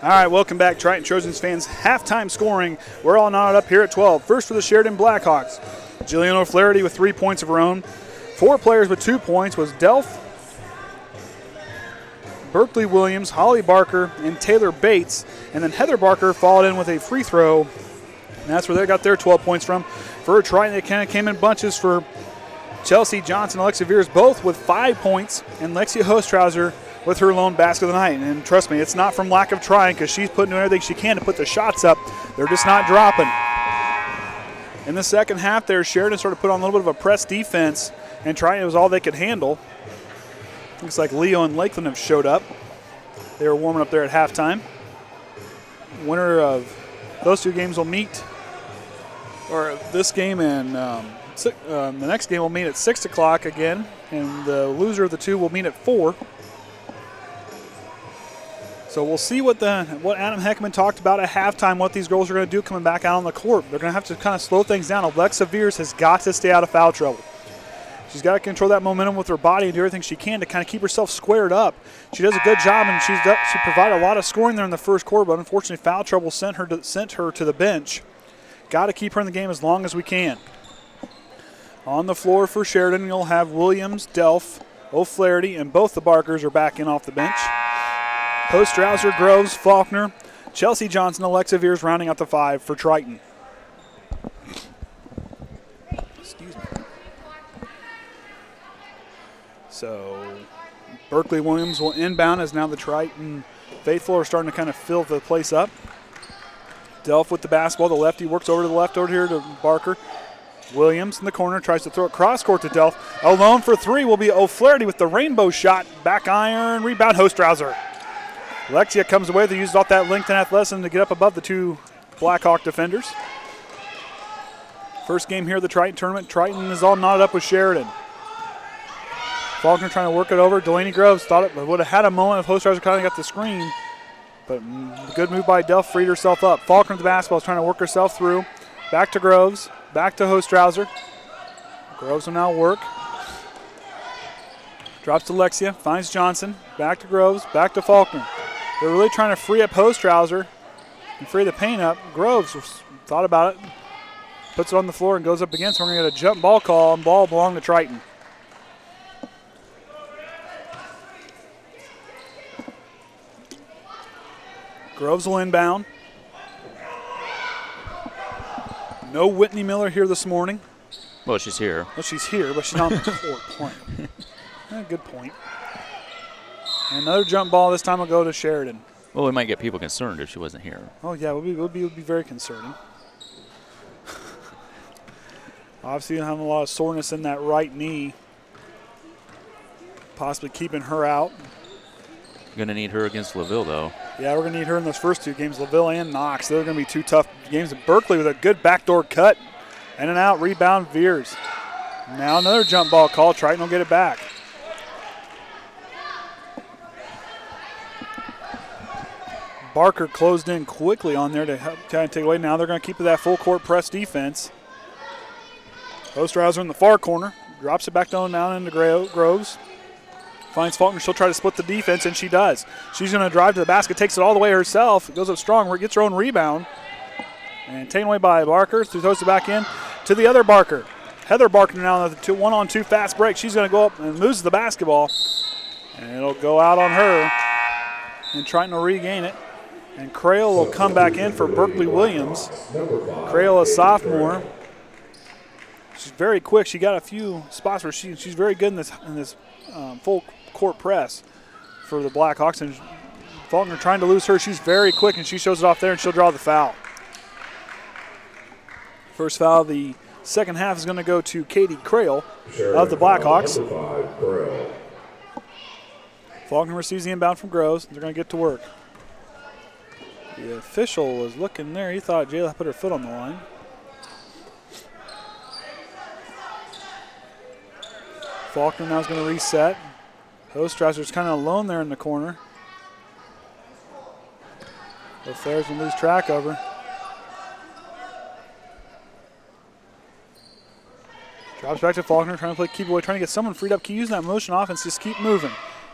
All right, welcome back, Triton Trojans fans. Halftime scoring. We're all knotted up here at 12. First for the Sheridan Blackhawks, Jillian O'Flaherty with 3 points of her own. 4 players with 2 points was Delph, Berkeley Williams, Holly Barker, and Taylor Bates. And then Heather Barker followed in with a free throw. And that's where they got their 12 points from. For Triton, they kind of came in bunches for Chelsea Johnson and Alyxa Viers, both with 5 points, and Lexia Hostrawser with her lone basket of the night. And trust me, it's not from lack of trying, because she's putting everything she can to put the shots up. They're just not dropping. In the second half there, Sheridan started to put on a little bit of a press defense, and Triton was all they could handle. Looks like Leo and Lakeland have showed up. They were warming up there at halftime. Winner of those 2 games will meet, or this game and the next game will meet at 6 o'clock again, and the loser of the 2 will meet at 4. So we'll see what Adam Heckaman talked about at halftime, what these girls are going to do coming back out on the court. They're going to have to kind of slow things down. Alyxa Viers has got to stay out of foul trouble. She's got to control that momentum with her body and do everything she can to kind of keep herself squared up. She does a good job, and she provided a lot of scoring there in the first quarter, but unfortunately foul trouble sent her to the bench. Got to keep her in the game as long as we can. On the floor for Sheridan, you'll have Williams, Delph, O'Flaherty, and both the Barkers are back in off the bench. Hostrawser, Groves, Faulkner, Chelsea Johnson, Alyxa Viers rounding out the 5 for Triton. Excuse me. So Berkeley Williams will inbound as now the Triton faithful are starting to kind of fill the place up. Delph with the basketball. The lefty works over to the left over here to Barker. Williams in the corner tries to throw it cross court to Delph. Alone for 3 will be O'Flaherty with the rainbow shot. Back iron, rebound Hostrawser. Lexia comes away. They used off that length and athleticism to get up above the 2 Blackhawk defenders. First game here of the Triton tournament. Triton is all knotted up with Sheridan. Faulkner trying to work it over. Delanie Groves thought it would have had a moment if Hostrawser kind of got the screen. But good move by Delph, freed herself up. Faulkner with the basketball is trying to work herself through. Back to Groves. Back to Hostrawser. Groves will now work. Drops to Lexia. Finds Johnson. Back to Groves. Back to Faulkner. They're really trying to free up Hostrawser and free the paint up. Groves thought about it. Puts it on the floor and goes up against. We're going to get a jump ball call, and ball belonged to Triton. Groves will inbound. No Whytnie Miller here this morning. Well, she's here. Well, she's here, but she's not on the court playing. Good point. Another jump ball. This time will go to Sheridan. Well, we might get people concerned if she wasn't here. Oh, yeah, it would be very concerning. Obviously, having a lot of soreness in that right knee. Possibly keeping her out. Going to need her against LaVille, though. Yeah, we're going to need her in those first 2 games, LaVille and Knox. They're going to be 2 tough games. Berkeley with a good backdoor cut. In and out, rebound, Viers. Now another jump ball call. Triton will get it back. Barker closed in quickly on there to help kind of take away. Now they're going to keep that full court press defense. Hostrawser in the far corner. Drops it back down into Groves. Finds Faulkner. She'll try to split the defense, and she does. She's going to drive to the basket, takes it all the way herself. Goes up strong, gets her own rebound. And taken away by Barker. Throws it back in to the other Barker. Heather Barker now with a 1-on-2 fast break. She's going to go up and loses the basketball. And it'll go out on her. And Triton will regain it. And Crail will come back in for Berkeley Williams. Crail, a sophomore. She's very quick. She got a few spots where she's very good in this full court press for the Blackhawks. And Faulkner trying to lose her. She's very quick, and she shows it off there, and she'll draw the foul. First foul of the second half is going to go to Katie Crail of the Blackhawks. Faulkner receives the inbound from Groves. They're going to get to work. The official was looking there. He thought Jaela put her foot on the line. Faulkner now is going to reset. Hostrawser's kind of alone there in the corner. O'Flaherty's going to lose track of her. Drops back to Faulkner, trying to keep away, trying to get someone freed up. Keep using that motion offense. Just keep moving.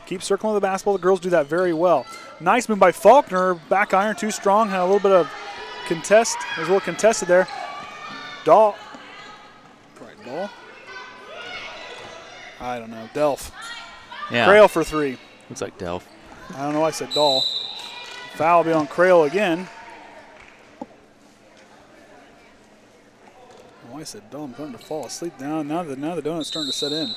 Keep circling the basketball. The girls do that very well. Nice move by Faulkner. Back iron too strong. Had a little bit of contest. It was a little contested there. Doll. Right, Doll. I don't know. Delph. Yeah. Crail for 3. Looks like Delph. I don't know why I said Doll. Foul will be on Crail again. Why I said Doll, I'm starting to fall asleep now. Now the donut's starting to set in.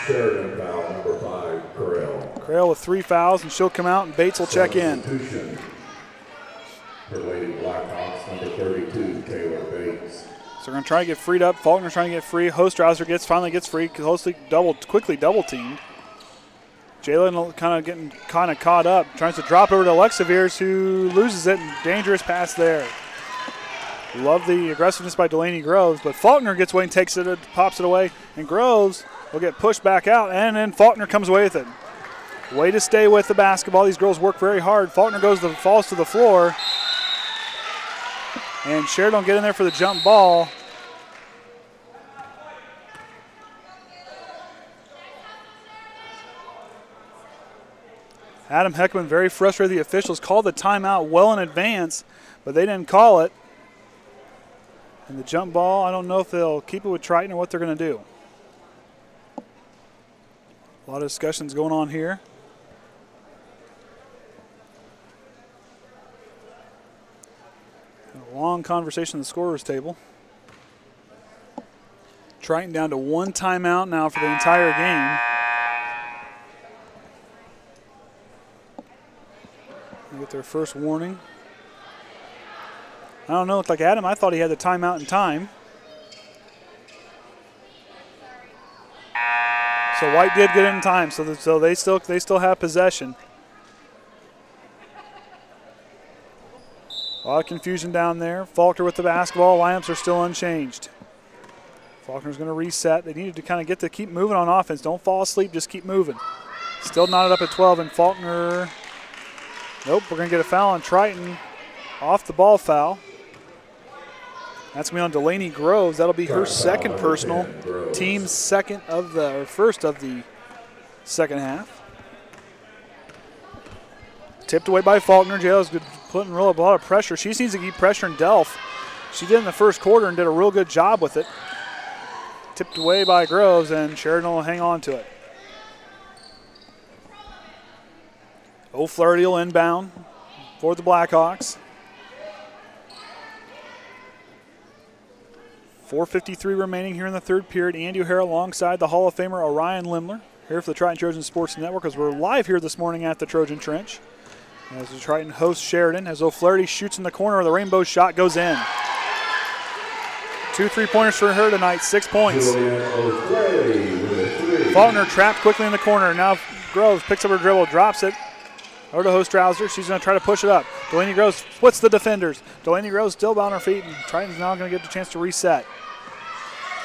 Sheridan foul number 5, Crail. Crail with 3 fouls, and she'll come out, and Bates will check in. Substitution for Lady Blackhawks, number 32, Taylor Bates. So we're going to try to get freed up. Faulkner's trying to get free. Hostrawser finally gets free. Quickly double teamed. Jaelyn kind of caught up. Tries to drop over to Alyxa Viers, who loses it. And dangerous pass there. Love the aggressiveness by Delanie Groves, but Faulkner gets away and takes it, pops it away, and Groves will get pushed back out, and then Faulkner comes away with it. Way to stay with the basketball. These girls work very hard. Faulkner falls to the floor, and Sheridan will get in there for the jump ball. Adam Heckaman, very frustrated. The officials called the timeout well in advance, but they didn't call it. And the jump ball, I don't know if they'll keep it with Triton or what they're going to do. A lot of discussions going on here. A long conversation at the scorer's table. Triton down to 1 timeout now for the entire game. They get their first warning. I don't know. It's like Adam. I thought he had the timeout in time. So White did get it in time. So they still have possession. A lot of confusion down there. Faulkner with the basketball. Lineups are still unchanged. Faulkner's going to reset. They needed to keep moving on offense. Don't fall asleep. Just keep moving. Still knotted up at 12. And Faulkner. Nope. We're going to get a foul on Triton. Off the ball foul. That's going to be on Delanie Groves. That'll be her second personal, team's first of the second half. Tipped away by Faulkner. Jaela's putting a lot of pressure. She needs to keep pressuring Delph. She did in the first quarter and did a real good job with it. Tipped away by Groves, and Sheridan will hang on to it. O'Flaherty will inbound for the Blackhawks. 4:53 remaining here in the third period. Andy O'Hara alongside the Hall of Famer Orion Lemler here for the Triton Trojan Sports Network as we're live here this morning at the Trojan Trench. As the Triton hosts Sheridan, as O'Flaherty shoots in the corner, the rainbow shot goes in. 2 3-pointers for her tonight, 6 points. Faulkner trapped quickly in the corner. Now Groves picks up her dribble, drops it over to Hostrawser. She's going to try to push it up. Delanie Groves splits the defenders. Delanie Groves still on her feet, and Triton's now going to get the chance to reset.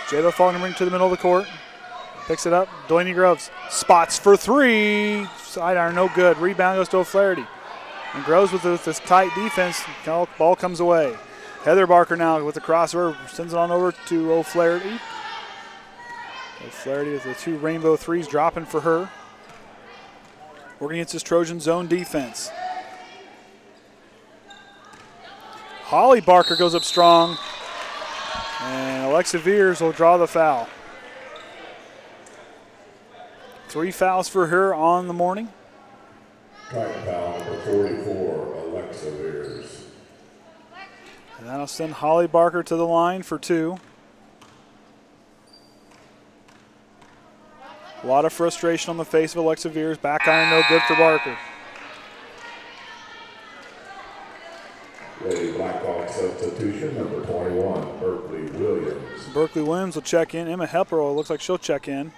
Jaela Faulkner brings to the middle of the court. Picks it up. Delanie Groves spots for 3. Sidearm, no good. Rebound goes to O'Flaherty. And Groves with this tight defense. Ball comes away. Heather Barker now with the crossover. Sends it on over to O'Flaherty. O'Flaherty with the 2 rainbow threes dropping for her. Working against this Trojan zone defense. Holly Barker goes up strong. And Alyxa Viers will draw the foul. 3 fouls for her on the morning. Triton foul number 44, Alyxa Viers. And that'll send Holly Barker to the line for 2. A lot of frustration on the face of Alyxa Viers. Back iron no good for Barker. Lady Blackhawk substitution, number 21, Berkeley Williams. Berkeley Williams will check in. Emma Hepler looks like she'll check in.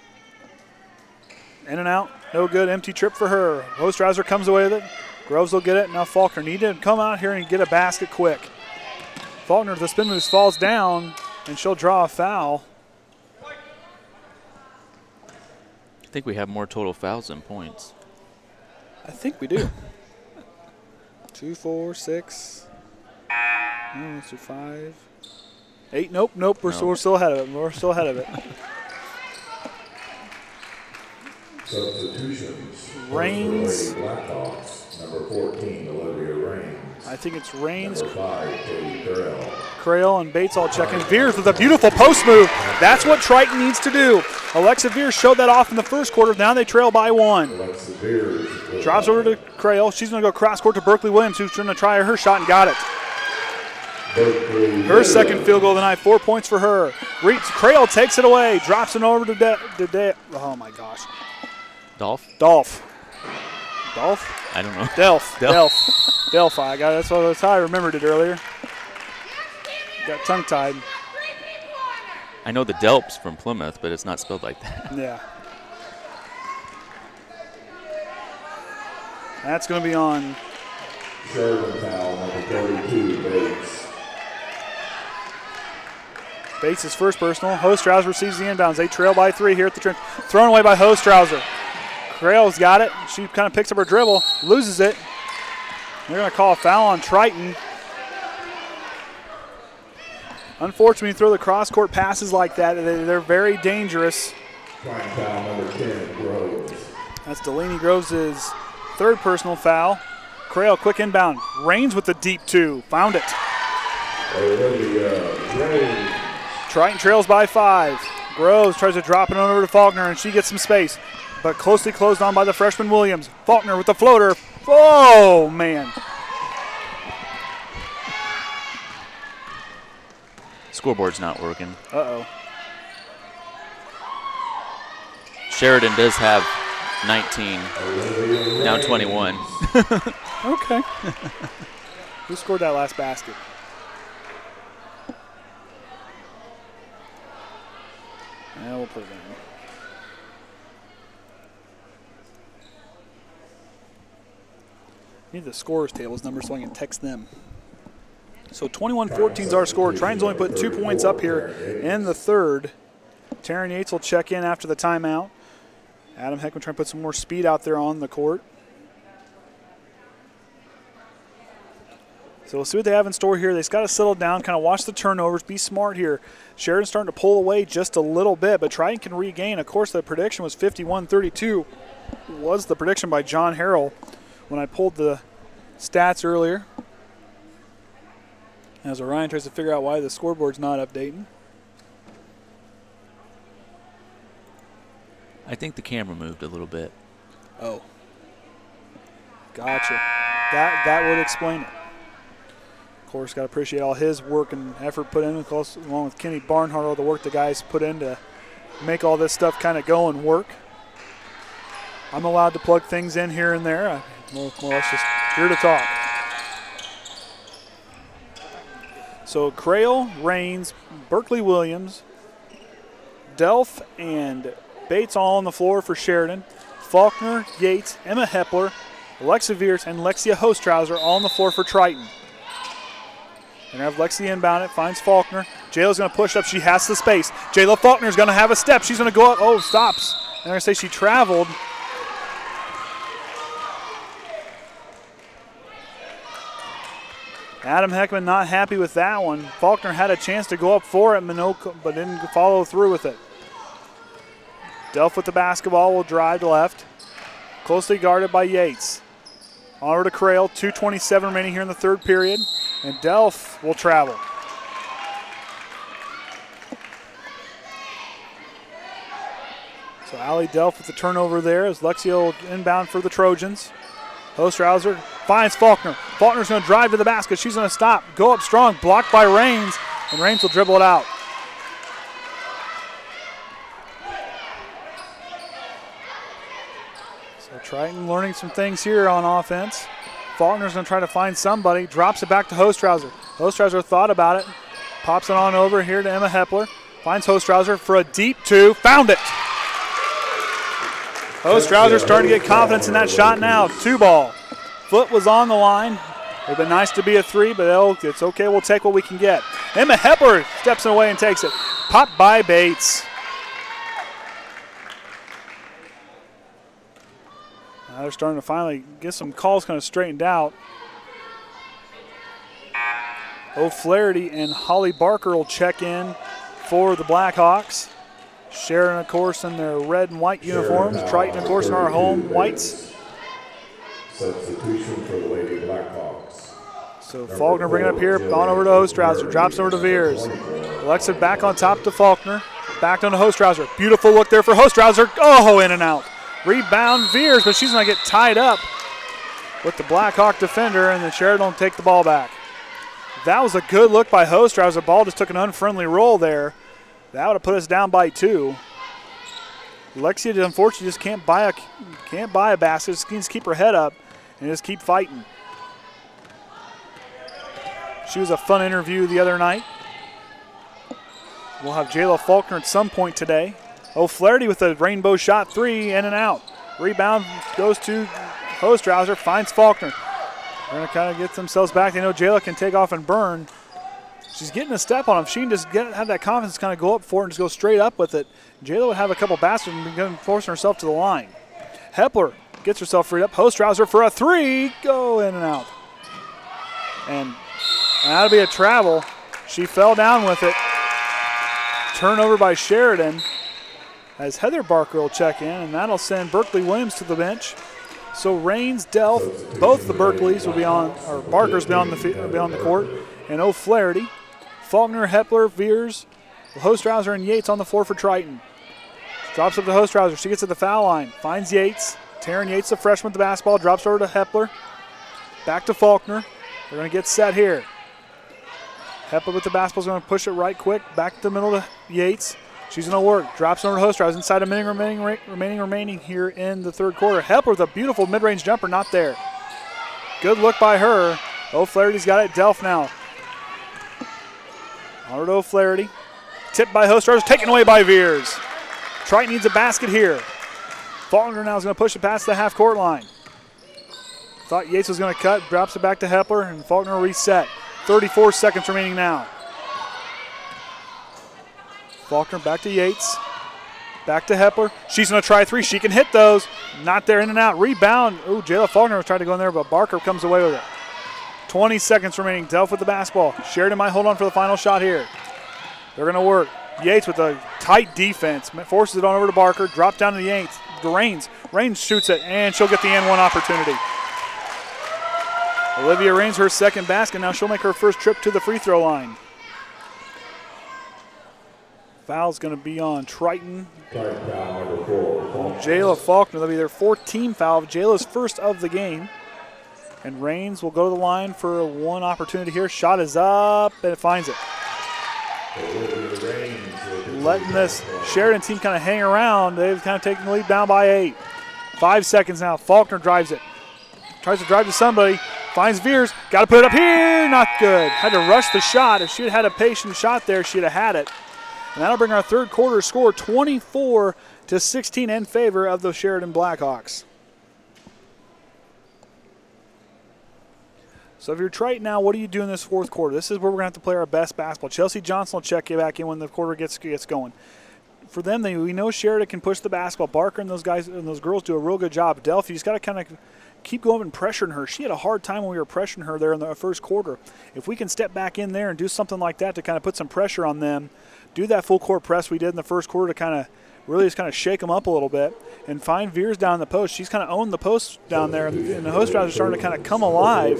In and out, no good. Empty trip for her. Hostrawser comes away with it. Groves will get it. Now Faulkner needed to come out here and get a basket quick. Faulkner, the spin moves, falls down, and she'll draw a foul. I think we have more total fouls than points. I think we do. 2, 4, 6. 5, 8. Nope. We're still ahead of it. Substitutions. Rains. Blackhawks. Number 14, Olivia Rains. I think it's Rains, Number 5, Katie Carell. Crail, and Bates all checking. Viers with a beautiful post move. That's what Triton needs to do. Alyxa Viers showed that off in the first quarter. Now they trail by 1. Alyxa Viers. Drops over to Crail. She's going to go cross court to Berkeley Williams, who's going to try her shot and got it. Her second field goal of the night, 4 points for her. Crail takes it away, drops it over to oh my gosh. Dolph? Dolph. I don't know. Delphi. That's how I remembered it earlier. Got tongue-tied. I know the Delps from Plymouth, but it's not spelled like that. Yeah. That's going to be on. Sheridan foul, number 32, Bates. Bates' first personal. Hostrawser receives the inbounds. They trail by 3 here at the trench. Thrown away by Hostrawser. Crail's got it. She kind of picks up her dribble, loses it. They're going to call a foul on Triton. Unfortunately, you throw the cross-court passes like that, they're very dangerous. Trying foul, number 10, Groves. That's Delanie Groves' third personal foul. Crail, quick inbound. Rains with the deep 2. Found it. Rains. Triton trails by 5. Groves tries to drop it on over to Faulkner, and she gets some space, but closely closed on by the freshman Williams. Faulkner with the floater. Oh, man. Scoreboard's not working. Uh-oh. Sheridan does have 19, now 21. Okay. Who scored that last basket? Yeah, we'll put it in. I need the scorers tables number so I can text them. So 21-14 is our score. Triton's only put 2 points up here in the third. Taren Yates will check in after the timeout. Adam Heckaman trying to put some more speed out there on the court. So we'll see what they have in store here. They've got to settle down, kind of watch the turnovers, be smart here. Sheridan's starting to pull away just a little bit, but Triton can regain. Of course, the prediction was 51-32. Was the prediction by John Harrell when I pulled the stats earlier. As Orion tries to figure out why the scoreboard's not updating. I think the camera moved a little bit. Oh. Gotcha. That would explain it. Of course, got to appreciate all his work and effort put in, along with Kenny Barnhart, all the work the guys put in to make all this stuff kind of go and work. I'm allowed to plug things in here and there. I'm more or less just here to talk. So Crail, Rains, Berkeley Williams, Delph, and Bates all on the floor for Sheridan. Faulkner, Yates, Emma Hepler, Alyxa Viers, and Lexia Hostrawser all on the floor for Triton. And have Lexia inbound it, finds Faulkner. Jaela's going to push up. She has the space. Jaela Faulkner's going to have a step. She's going to go up. Oh, stops. I'm going to say she traveled. Adam Heckaman not happy with that one. Faulkner had a chance to go up for it, but didn't follow through with it. Delph with the basketball will drive left. Closely guarded by Yates. On over to Crail, 2:27 remaining here in the third period. And Delph will travel. So Allie Delph with the turnover there as Lexia will inbound for the Trojans. Hostrawser finds Faulkner. Faulkner's going to drive to the basket. She's going to stop, go up strong, blocked by Rains, and Rains will dribble it out. So Triton learning some things here on offense. Faulkner's going to try to find somebody, drops it back to Hostrawser. Hostrawser thought about it, pops it on over here to Emma Hepler, finds Hostrawser for a deep 2, found it. Hostrawser starting to get confidence in that shot now. 2-ball. Foot was on the line. It would have been nice to be a 3, but it's okay. We'll take what we can get. Emma Hepler steps away and takes it. Popped by Bates. Now they're starting to finally get some calls kind of straightened out. O'Flaherty and Holly Barker will check in for the Blackhawks. Sheridan, of course, in their red and white uniforms. Triton, of course, in our home whites. Substitution for the Lady Blackhawks. So Faulkner bringing it up here, on over to Hostrawser, drops over to Viers. Alexa back on top to Faulkner, back down to Hostrawser. Beautiful look there for Hostrawser. Oh, in and out. Rebound Viers, but she's going to get tied up with the Blackhawk defender, and the Sheridan will take the ball back. That was a good look by Hostrawser. The ball just took an unfriendly roll there. That would have put us down by 2. Lexia, unfortunately, just can't buy a basket. Just needs to keep her head up and just keep fighting. She was a fun interview the other night. We'll have Jaela Faulkner at some point today. O'Flaherty with a rainbow shot 3, in and out. Rebound goes to Hostrawser, finds Faulkner. They're going to kind of get themselves back. They know Jaela can take off and burn. She's getting a step on him. She can just have that confidence kind of go up for it and just go straight up with it. Jaela would have a couple baskets and begin forcing herself to the line. Hepler gets herself freed up. Hostrawser for a 3. Go in and out. And that'll be a travel. She fell down with it. Turnover by Sheridan as Heather Barker will check in, and that'll send Berkeley Williams to the bench. So Raines, Delph, both the Berkeleys will be on, or Barkers will be on the court, and O'Flaherty, Faulkner, Hepler, Viers, Hostrawser, and Yates on the floor for Triton. Drops up to Hostrawser. She gets to the foul line, finds Yates. Taren Yates, the freshman with the basketball, drops over to Hepler. Back to Faulkner. They're going to get set here. Hepler with the basketball is going to push it right quick. Back to the middle to Yates. She's going to work. Drops over to Hostrawser. Inside a minute remaining here in the third quarter. Hepler with a beautiful mid-range jumper. Not there. Good look by her. O'Flaherty's got it. Delph now. Over to O'Flaherty. Tipped by Hostrawser. Taken away by Viers. Triton needs a basket here. Faulkner now is going to push it past the half-court line. Thought Yates was going to cut. Drops it back to Hepler, and Faulkner reset. 34 seconds remaining now. Faulkner back to Yates. Back to Hepler. She's going to try 3. She can hit those. Not there, in and out. Rebound. Ooh, Jaela Faulkner was trying to go in there, but Barker comes away with it. 20 seconds remaining. Delph with the basketball. Sheridan might hold on for the final shot here. They're going to work. Yates with a tight defense. Forces it on over to Barker. Drop down to Yates. Raines. Raines shoots it, and she'll get the N1 opportunity. Olivia Raines, her second basket. Now she'll make her first trip to the free throw line. Foul's going to be on Triton. Jaela Faulkner, that'll be their 14th foul. Jaela's first of the game. And Raines will go to the line for one opportunity here. Shot is up, and it finds it. Letting this Sheridan team kind of hang around. They've kind of taken the lead down by 8. 5 seconds now. Faulkner drives it. Tries to drive to somebody. Finds Viers. Got to put it up here. Not good. Had to rush the shot. If she had had a patient shot there, she'd have had it. And that'll bring our third quarter score 24-16 in favor of the Sheridan Blackhawks. So if you're Triton now, what do you do in this fourth quarter? This is where we're going to have to play our best basketball. Chelsea Johnson will check you back in when the quarter gets going. For them, we know Sheridan can push the basketball. Barker and those guys and those girls do a real good job. Delphi, you just got to kind of keep going and pressuring her. She had a hard time when we were pressuring her there in the first quarter. If we can step back in there and do something like that to kind of put some pressure on them, do that full court press we did in the first quarter to kind of really just kind of shake them up a little bit and find Viers down the post. She's kind of owned the post down there, and the Hostrawser is starting to kind of come alive.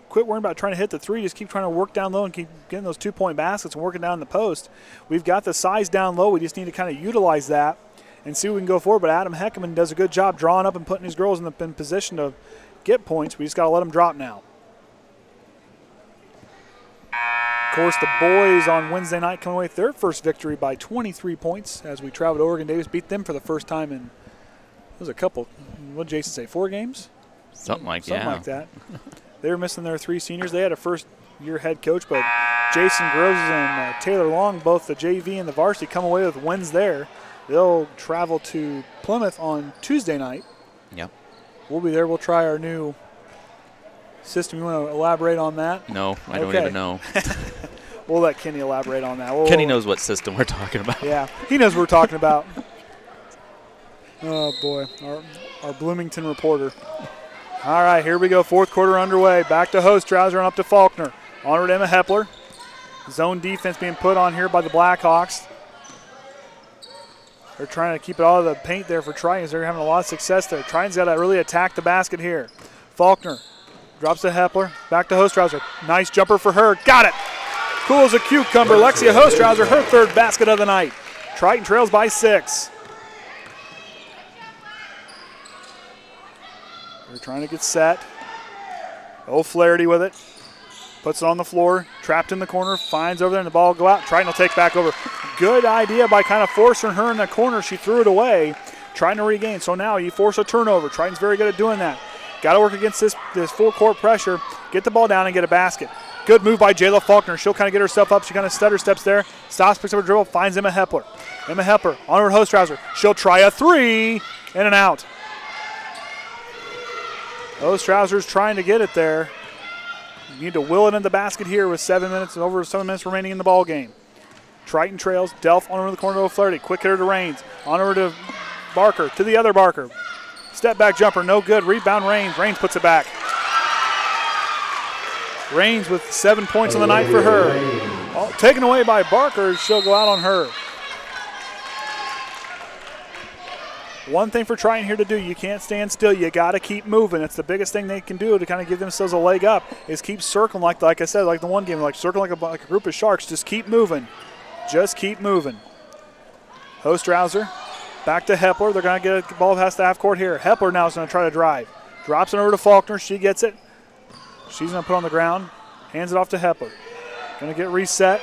Quit worrying about trying to hit the 3. Just keep trying to work down low and keep getting those 2-point baskets and working down the post. We've got the size down low. We just need to kind of utilize that and see if we can go forward. But Adam Heckaman does a good job drawing up and putting his girls in position to get points. We just got to let them drop now. Of course, the boys on Wednesday night coming away with their first victory by 23 points as we travel to Oregon Davis. Beat them for the first time in, it was a couple, what did Jason say, 4 games? Something like that. They were missing their 3 seniors. They had a first-year head coach, but Jason Groves and Taylor Long, both the JV and the varsity, come away with wins there. They'll travel to Plymouth on Tuesday night. Yep. We'll be there. We'll try our new system. You want to elaborate on that? No, I don't even know. We'll let Kenny elaborate on that. Kenny knows what system we're talking about. Yeah, he knows what we're talking about. Oh, boy, our Bloomington reporter. All right, here we go. Fourth quarter underway. Back to Hostrawser and up to Faulkner. On to Emma Hepler. Zone defense being put on here by the Blackhawks. They're trying to keep it out of the paint there for Triton. They're having a lot of success there. Triton's got to really attack the basket here. Faulkner drops to Hepler. Back to Hostrawser. Nice jumper for her. Got it. Cool as a cucumber. Lexia Hostrawser, her third basket of the night. Triton trails by 6. They're trying to get set. O'Flaherty with it. Puts it on the floor. Trapped in the corner. Finds over there and the ball will go out. Triton will take back over. Good idea by kind of forcing her in the corner. She threw it away. Trying to regain. So now you force a turnover. Triton's very good at doing that. Got to work against this full court pressure. Get the ball down and get a basket. Good move by Jaela Faulkner. She'll kind of get herself up. She kind of stutter steps there. Stops, picks up her dribble, finds Emma Hepler. Emma Hepler on her Hostrawser. She'll try a 3. In and out. Hostrawser's trying to get it there. You need to will it in the basket here with 7 minutes and over 7 minutes remaining in the ball game. Triton trails. Delph on over the corner to O'Flaherty. Quick hitter to Raines. On over to Barker. To the other Barker. Step back jumper. No good. Rebound Raines. Raines puts it back. Raines with 7 points on the night for her. Taken away by Barker. She'll go out on her. One thing for Triton here to do, you can't stand still. You got to keep moving. It's the biggest thing they can do to kind of give themselves a leg up is keep circling like I said, like the one game, like circle like a group of sharks. Just keep moving. Just keep moving. Hostrawser back to Hepler. They're going to get a ball past the half court here. Hepler now is going to try to drive. Drops it over to Faulkner. She gets it. She's going to put on the ground. Hands it off to Hepler. Going to get reset.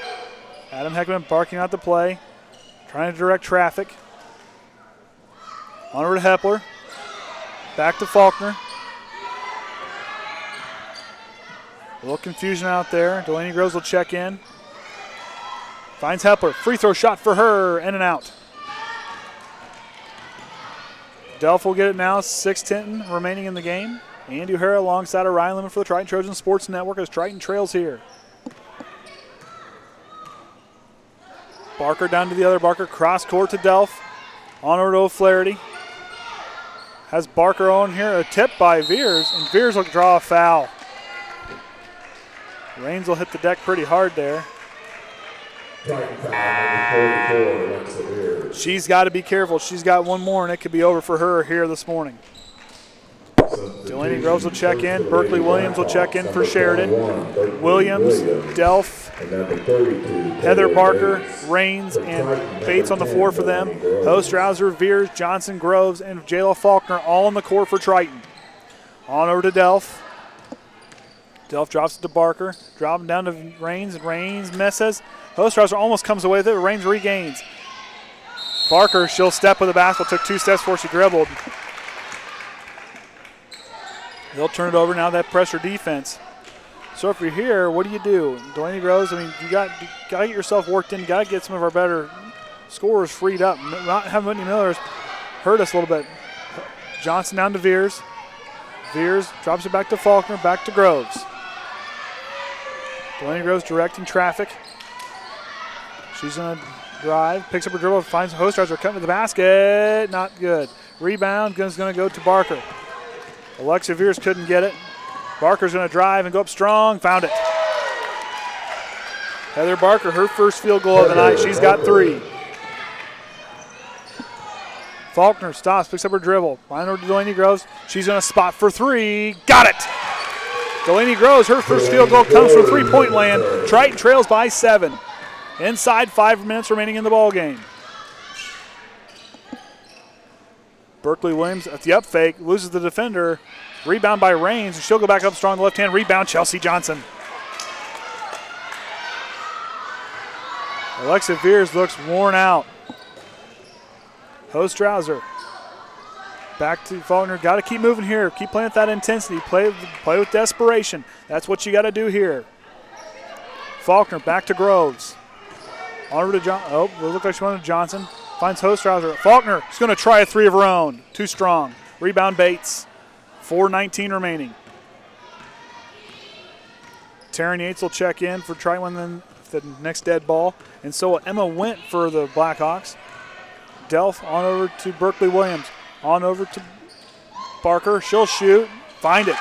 Adam Heckaman barking out the play. Trying to direct traffic. On over to Hepler. Back to Faulkner. A little confusion out there. Delanie Groves will check in. Finds Hepler. Free throw shot for her. In and out. Delph will get it now. 6:10 remaining in the game. Andy O'Hara alongside Orion Lemler for the Triton Trojan Sports Network as Triton trails here. Barker down to the other Barker. Cross court to Delph. On over to O'Flaherty. Has Barker on here. A tip by Viers, and Viers will draw a foul. Raines will hit the deck pretty hard there. She's got to be careful. She's got one more, and it could be over for her here this morning. Delanie Groves will check in. Berkeley Williams will check in for Sheridan. Williams, Delph, Heather Barker, Raines, and Bates on the floor for them. Hostrawser, Viers, Johnson, Groves, and Jaela Faulkner all on the court for Triton. On over to Delph. Delph drops it to Barker. Dropping down to Raines, and Raines misses. Hostrawser almost comes away with it, but Raines regains. Barker, she'll step with the basketball. Took 2 steps before she dribbled. They'll turn it over now, that pressure defense. So if you're here, what do? Delanie Groves, I mean, you got to get yourself worked in. You got to get some of our better scorers freed up. Not having Whytnie Miller hurt us a little bit. Johnson down to Viers. Viers drops it back to Faulkner, back to Groves. Delanie Groves directing traffic. She's going to drive, picks up her dribble, finds Hostrawser cutting to the basket. Not good. Rebound is going to go to Barker. Alyxa Viers couldn't get it. Barker's going to drive and go up strong. Found it. Heather Barker, her first field goal of the night. She's got 3. Faulkner stops, picks up her dribble. Line over to Delanie Groves. She's going to spot for 3. Got it. Delanie Groves, her first field goal comes from three-point land. Triton trails by 7. Inside 5 minutes remaining in the ball game. Berkeley Williams at the up fake, loses the defender. Rebound by Raines, and she'll go back up strong. The left-hand rebound, Chelsea Johnson. Alyxa Viers looks worn out. Hostrawser back to Faulkner. Got to keep moving here. Keep playing with that intensity. Play with desperation. That's what you got to do here. Faulkner back to Groves. On over to John. Oh, it looked like she wanted Johnson. Finds Hostrawser. Faulkner is going to try a 3 of her own. Too strong. Rebound Bates. 4:19 remaining. Taren Yates will check in for Triton then the next dead ball. And so Emma went for the Blackhawks. Delph on over to Berkeley Williams. On over to Barker. She'll shoot. Find it.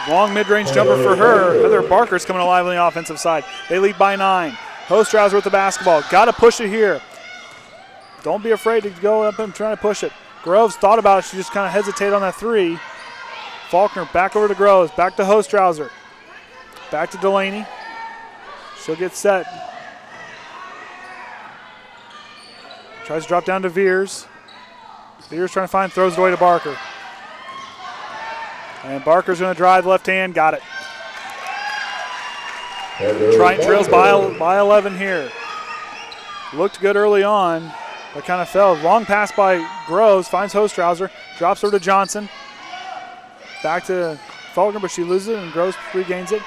Long mid-range jumper for her. Heather Barker's coming alive on the offensive side. They lead by 9. Hostrawser with the basketball. Got to push it here. Don't be afraid to go up and try to push it. Groves thought about it. She just kind of hesitated on that three. Faulkner back over to Groves. Back to Hostrawser. Back to Delanie. She'll get set. Tries to drop down to Viers. Viers trying to find, throws it away to Barker. And Barker's going to drive left hand. Got it. Triton trails by 11 here. Looked good early on, but kind of fell. Long pass by Groves, finds Hostrawser, drops her to Johnson. Back to Faulkner, but she loses it, and Groves regains it.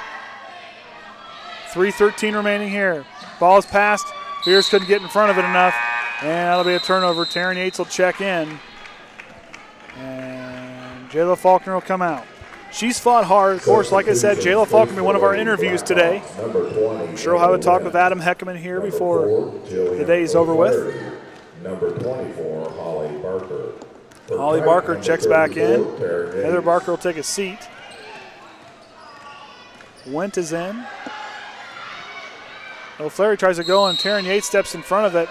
3:13 remaining here. Ball is passed. Viers couldn't get in front of it enough, and that'll be a turnover. Taren Yates will check in, and Jaela Faulkner will come out. She's fought hard. Of course, like I said, Jaela Faulkner will be one of our interviews today. I'm sure we'll have a talk with Adam Heckaman here before the day is over with. Number 24, Holly Barker. Holly Barker checks back in. Heather Barker will take a seat. Went is in. O'Flaherty tries to go, and Taren Yates steps in front of it.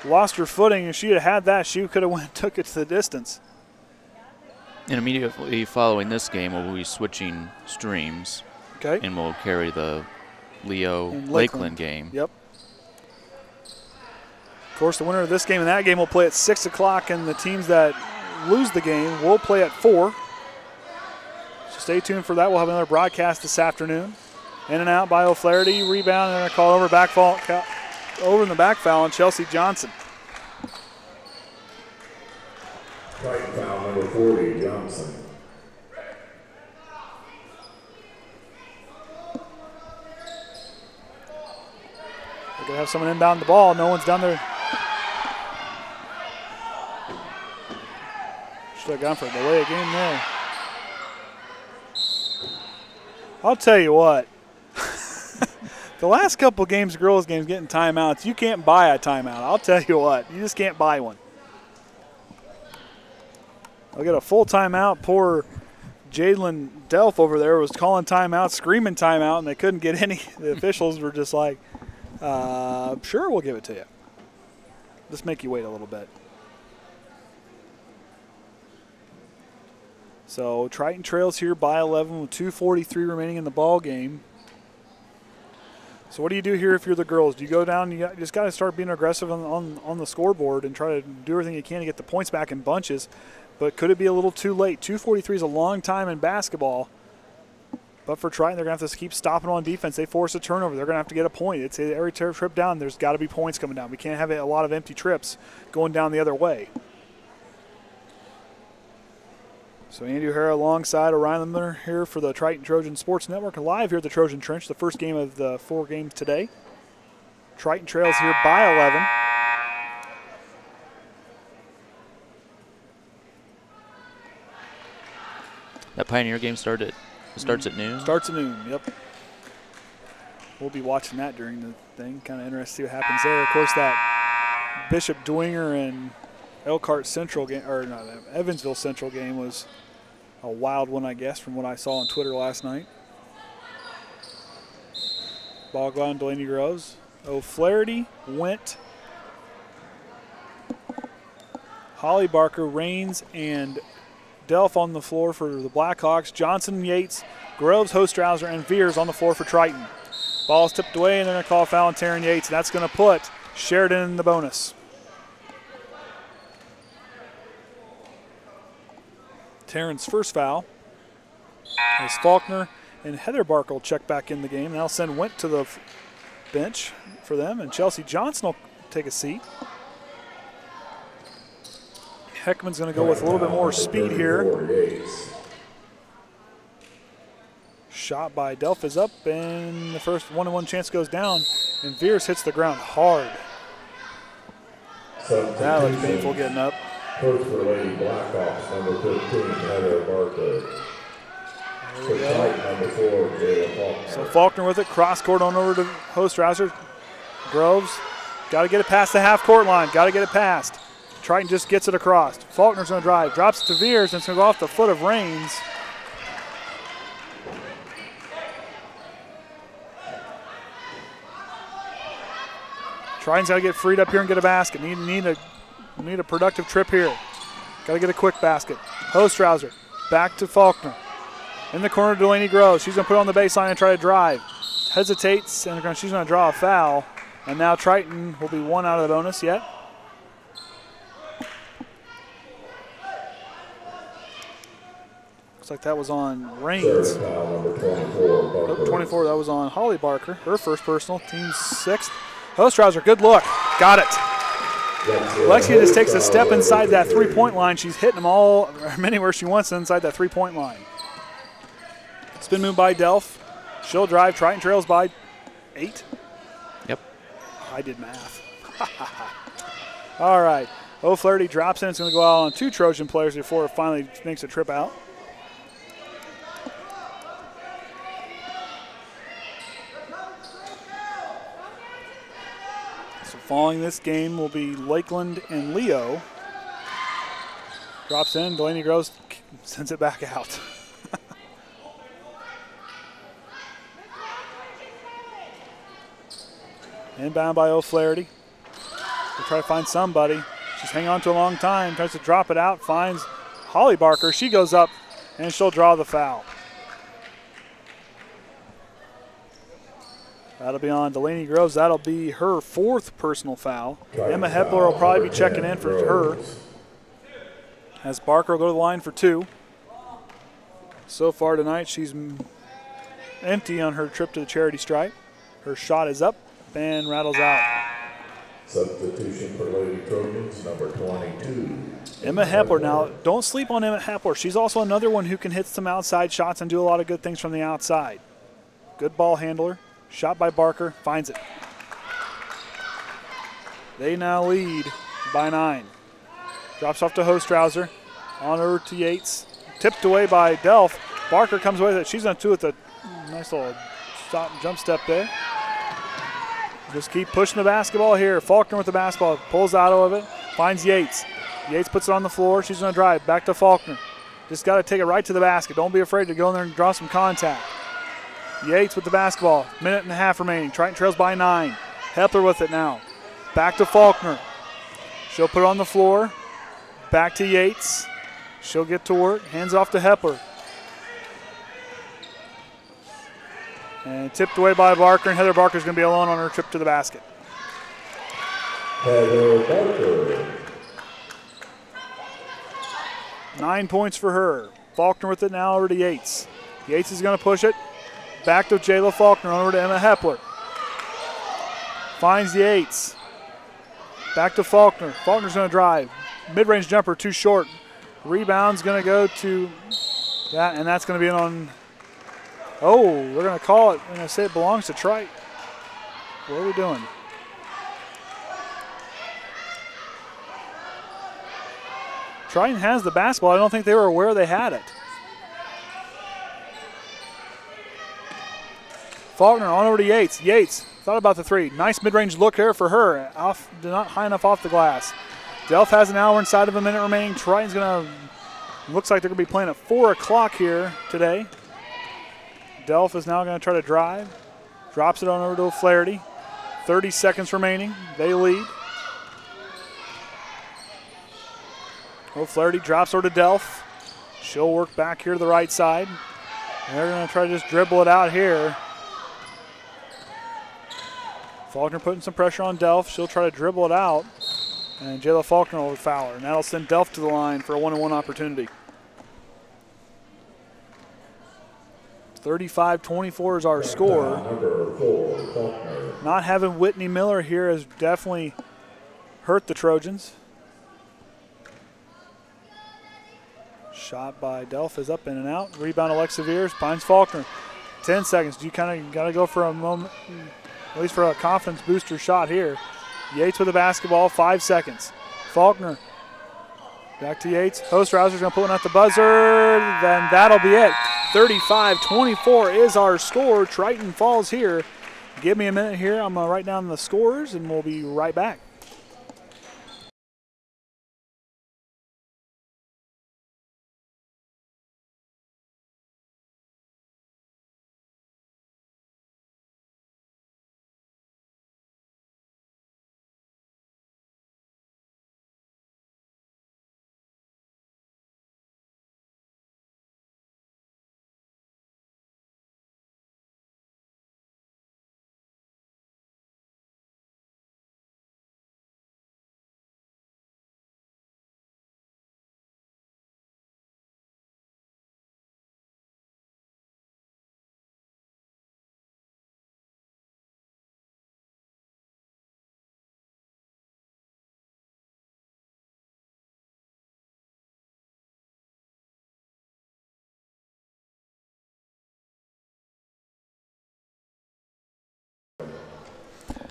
Lost her footing. If she had had that, she could have went and took it to the distance. And immediately following this game, we'll be switching streams. Okay. And we'll carry the Leo Lakeland game. Yep. Of course, the winner of this game and that game will play at 6 o'clock, and the teams that lose the game will play at 4. So stay tuned for that. We'll have another broadcast this afternoon. In and out by O'Flaherty. Rebound, and a call over in the back foul on Chelsea Johnson. Triton foul number 40, Johnson. They're going to have someone inbound the ball. No one's down there. Should have gone for a delay of game there. I'll tell you what. The last couple games, girls' games, getting timeouts, you can't buy a timeout. I'll tell you what. You just can't buy one. I'll get a full timeout. Poor Jaelyn Delph over there was calling timeout, screaming timeout, and they couldn't get any. The officials were just like, sure, we'll give it to you. Just make you wait a little bit. So Triton trails here by 11 with 2:43 remaining in the ball game. So what do you do here if you're the girls? Do you go down? You just got to start being aggressive on the scoreboard and try to do everything you can to get the points back in bunches. But could it be a little too late? 2:43 is a long time in basketball. But for Triton, they're going to have to keep stopping on defense. They force a turnover. They're going to have to get a point. It's every trip down, there's got to be points coming down. We can't have a lot of empty trips going down the other way. So Andy O'Hara alongside Orion Lemler here for the Triton Trojan Sports Network, live here at the Trojan Trench, the first game of the 4 games today. Triton trails here by 11. That Pioneer game starts at noon? Starts at noon, yep. We'll be watching that during the thing. Kind of interested to see what happens there. Of course, that Bishop Dwenger and Elkhart Central game, or not, Evansville Central game was a wild one, I guess, from what I saw on Twitter last night. Ball go on Delanie Groves. O'Flaherty, Went, Holly Barker, Raines, and Delph on the floor for the Blackhawks. Johnson, Yates, Groves, Hostrawser, and Viers on the floor for Triton. Ball's tipped away, and they're going to call a foul on Taren Yates, and that's going to put Sheridan in the bonus. Taren's first foul as Faulkner and Heather Barker will check back in the game. That'll send Went to the bench for them, and Chelsea Johnson will take a seat. Heckaman's going to go with a little bit more speed here. Shot by Delph is up, and the first one-on-one chance goes down, and Viers hits the ground hard. That looks painful getting up. Coach for Lady Blackhawks, number 15, Heather Barker. For Triton, number 4, Jaela Faulkner. So Faulkner with it, cross court on over to Hostrawser. Groves, got to get it past the half-court line, got to get it past. Triton just gets it across. Faulkner's going to drive, drops it to Viers, and it's going to go off the foot of Raines. Triton's got to get freed up here and get a basket. Need a productive trip here. Got to get a quick basket. Hostrawser back to Faulkner. In the corner, Delanie Groves. She's going to put it on the baseline and try to drive. Hesitates, and she's going to draw a foul. And now Triton will be one out of the bonus yet. Looks like that was on Raines. Number 24, 24, that was on Holly Barker. Her first personal, team's sixth. Hostrawser, good look. Got it. Lexia just takes a step inside that three-point line. She's hitting them all, anywhere she wants inside that three-point line. Spin move by Delph. She'll drive. Triton trails by 8. Yep. I did math. All right. O'Flaherty drops in. It's going to go out on 2 Trojan players before it finally makes a trip out. So following this game will be Lakeland and Leo. Drops in. Delanie Groves sends it back out. Inbound by O'Flaherty. We'll try to find somebody. She's hanging on to a long time. Tries to drop it out. Finds Holly Barker. She goes up, and she'll draw the foul. That'll be on Delanie Groves. That'll be her 4th personal foul. Emma Hepler will probably be checking in for her. As Barker will go to the line for 2. So far tonight, she's empty on her trip to the charity stripe. Her shot is up and rattles out. Substitution for Lady Trojans, number 22. Emma Hepler. Now, don't sleep on Emma Hepler. She's also another one who can hit some outside shots and do a lot of good things from the outside. Good ball handler. Shot by Barker. Finds it. They now lead by 9. Drops off to Hostrawser. On over to Yates. Tipped away by Delph. Barker comes away with it. She's going to do it with a nice little stop and jump step there. Just keep pushing the basketball here. Faulkner with the basketball. Pulls out of it. Finds Yates. Yates puts it on the floor. She's going to drive. Back to Faulkner. Just got to take it right to the basket. Don't be afraid to go in there and draw some contact. Yates with the basketball. Minute and a half remaining. Triton trails by 9. Hepler with it now. Back to Faulkner. She'll put it on the floor. Back to Yates. She'll get to work. Hands off to Hepler. And tipped away by Barker, and Heather Barker's going to be alone on her trip to the basket. Heather Barker. 9 points for her. Faulkner with it now over to Yates. Yates is going to push it. Back to Jaela Faulkner, over to Emma Hepler. Finds Yates. Back to Faulkner. Faulkner's going to drive. Mid-range jumper, too short. Rebound's going to go to that, and that's going to be in on... Oh, we're going to call it. We're going to say it belongs to Triton. What are we doing? Triton has the basketball. I don't think they were aware they had it. Faulkner on over to Yates. Yates thought about the 3. Nice mid-range look here for her. Off, not high enough off the glass. Delph has an hour inside of a minute remaining. Triton's going to, looks like they're going to be playing at 4 o'clock here today. Delph is now going to try to drive. Drops it on over to O'Flaherty. 30 seconds remaining. They lead. O'Flaherty drops over to Delph. She'll work back here to the right side. They're going to try to just dribble it out here. Faulkner putting some pressure on Delph. She'll try to dribble it out. And Jaela Faulkner will foul her. And that'll send Delph to the line for a 1-on-1 opportunity. 35-24 is our score. Number 4, Faulkner. Not having Whytnie Miller here has definitely hurt the Trojans. Shot by Delph is up in and out. Rebound Alyxa Viers finds Faulkner. 10 seconds. You kind of got to go for a moment, at least for a confidence booster shot here. Yates with the basketball, 5 seconds. Faulkner back to Yates. Hostrawser's going to pull it at the buzzer. Then that'll be it. 35-24 is our score. Triton falls here. Give me a minute here. I'm going to write down the scores, and we'll be right back.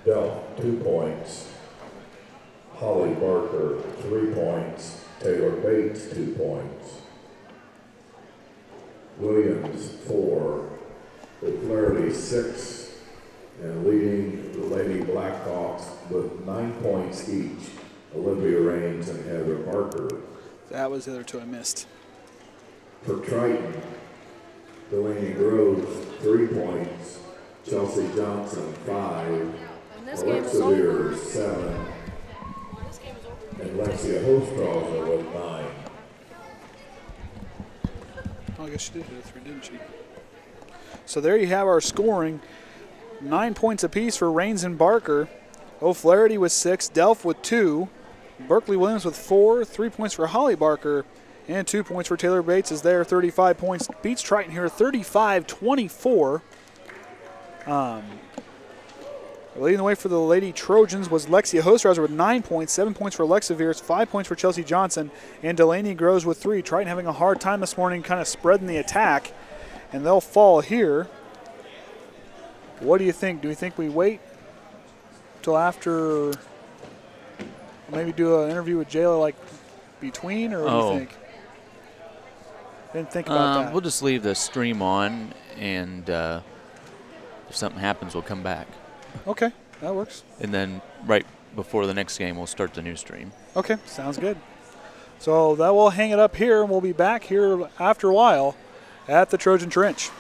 Delp, 2 points. Holly Barker, 3 points. Taylor Bates, 2 points. Williams, 4. O'Flaherty, 6. And leading the Lady Blackhawks with 9 points each, Olivia Raines and Heather Barker. That was the other two I missed. For Triton, Delanie Groves, 3 points. Chelsea Johnson, 5. Alyxa Viers, 7. And Lexia Hostrawser with 9. Oh, I guess she did hit a 3, didn't she? So there you have our scoring. 9 points apiece for Raines and Barker. O'Flaherty with 6, Delph with 2, Berkeley Williams with 4, 3 points for Holly Barker, and 2 points for Taylor Bates is there. 35 points. Beats Triton here 35-24. Leading the way for the Lady Trojans was Lexia Hostrawser with 9 points, 7 points for Alyxa Viers, 5 points for Chelsea Johnson, and Delanie Groves with 3. Triton having a hard time this morning kind of spreading the attack, and they'll fall here. What do you think? Do you think we wait till after, maybe do an interview with Jaela like between, or what do you think? Didn't think about that. We'll just leave the stream on, and if something happens, we'll come back. Okay, that works. And then right before the next game, we'll start the new stream. Okay, sounds good. So that will hang it up here, and we'll be back here after a while at the Trojan Trench.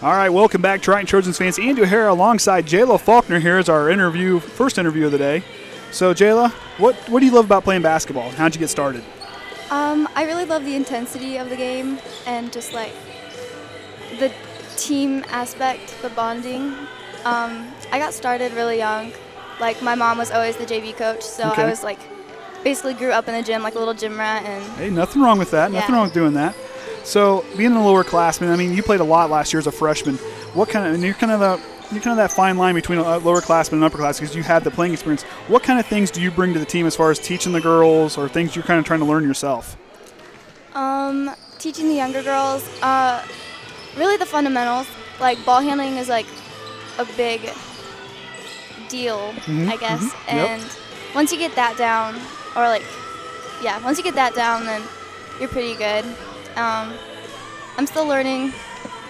All right, welcome back, Triton Trojans fans. Andy O'Hara alongside Jaela Faulkner here is our first interview of the day. So, Jaela, what do you love about playing basketball? How'd you get started? I really love the intensity of the game and just like the team aspect, the bonding. I got started really young. Like my mom was always the JV coach, so I was like basically grew up in the gym like a little gym rat. And hey, nothing wrong with that. Nothing wrong with doing that. So, being a lower classman, I mean, you played a lot last year as a freshman. You're kind of that fine line between a lower classman and upper class because you had the playing experience. What kind of things do you bring to the team as far as teaching the girls or things you're kind of trying to learn yourself? Teaching the younger girls, really the fundamentals. Like ball handling is like a big deal, I guess. And once you get that down, once you get that down, then you're pretty good. I'm still learning,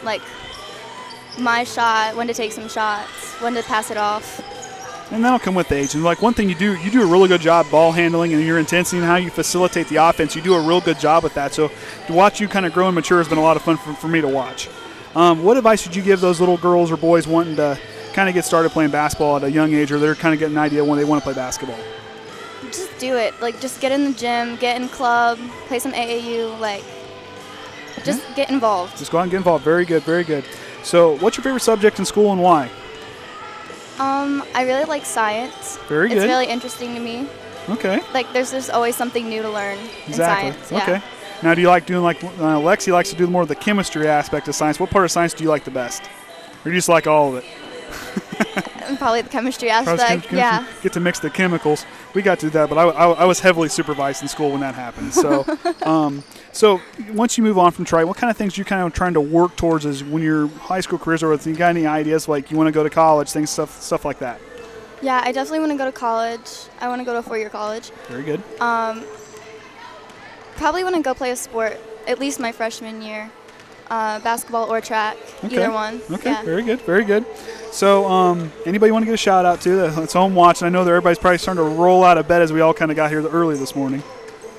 like, my shot, when to take some shots, when to pass it off. And that'll come with age. And, like, one thing you do a really good job ball handling and your intensity and how you facilitate the offense. You do a real good job with that. So to watch you kind of grow and mature has been a lot of fun for me to watch. What advice would you give those little girls or boys wanting to kind of get started playing basketball at a young age, or they're kind of getting an idea when they want to play basketball? Just do it. Like, just get in the gym, get in club, play some AAU, like, just get involved. Just go out and get involved. Very good, very good. So what's your favorite subject in school and why? I really like science. Very good. It's really interesting to me. Okay. Like, there's just always something new to learn in science. Okay. Now, do you like doing, like, Lexi likes to do more of the chemistry aspect of science. What part of science do you like the best? Or do you just like all of it? Probably the chemistry aspect, yeah. Get to mix the chemicals. We got to do that, but I was heavily supervised in school when that happened. So, so once you move on from Triton, what kind of things are you kind of trying to work towards as when your high school career's over? You got any ideas, like you want to go to college, stuff like that? Yeah, I definitely want to go to college. I want to go to a 4-year college. Very good. Probably want to go play a sport, at least my freshman year. Basketball or track, either one. Okay, yeah. Very good, very good. So anybody want to get a shout out to that's home watching? I know that everybody's probably starting to roll out of bed as we all kind of got here early this morning.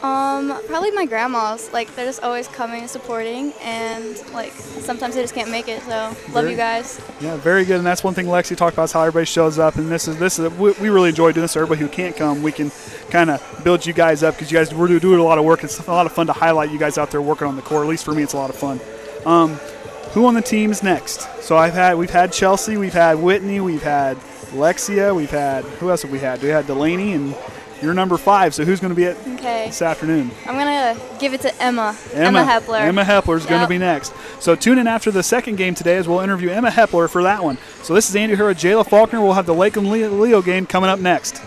Probably my grandmas. Like, they're just always coming and supporting, and like sometimes they just can't make it. So love you guys. Yeah, very good. And that's one thing Lexi talked about, is how everybody shows up. And this is we really enjoy doing this. Everybody who can't come, we can kind of build you guys up because you guys we're doing a lot of work. It's a lot of fun to highlight you guys out there working on the court. At least for me, it's a lot of fun. Who on the team's next? So we've had Chelsea, we've had Whytnie, we've had Lexia, we've had, who else have we had? We had Delanie, and you're number 5. So who's going to be at this afternoon? I'm going to give it to Emma Hepler. Emma Hepler is going to be next. So tune in after the second game today as we'll interview Emma Hepler for that one. So this is Andy O'Hara, Jaela Faulkner. We'll have the Lakeland Leo game coming up next.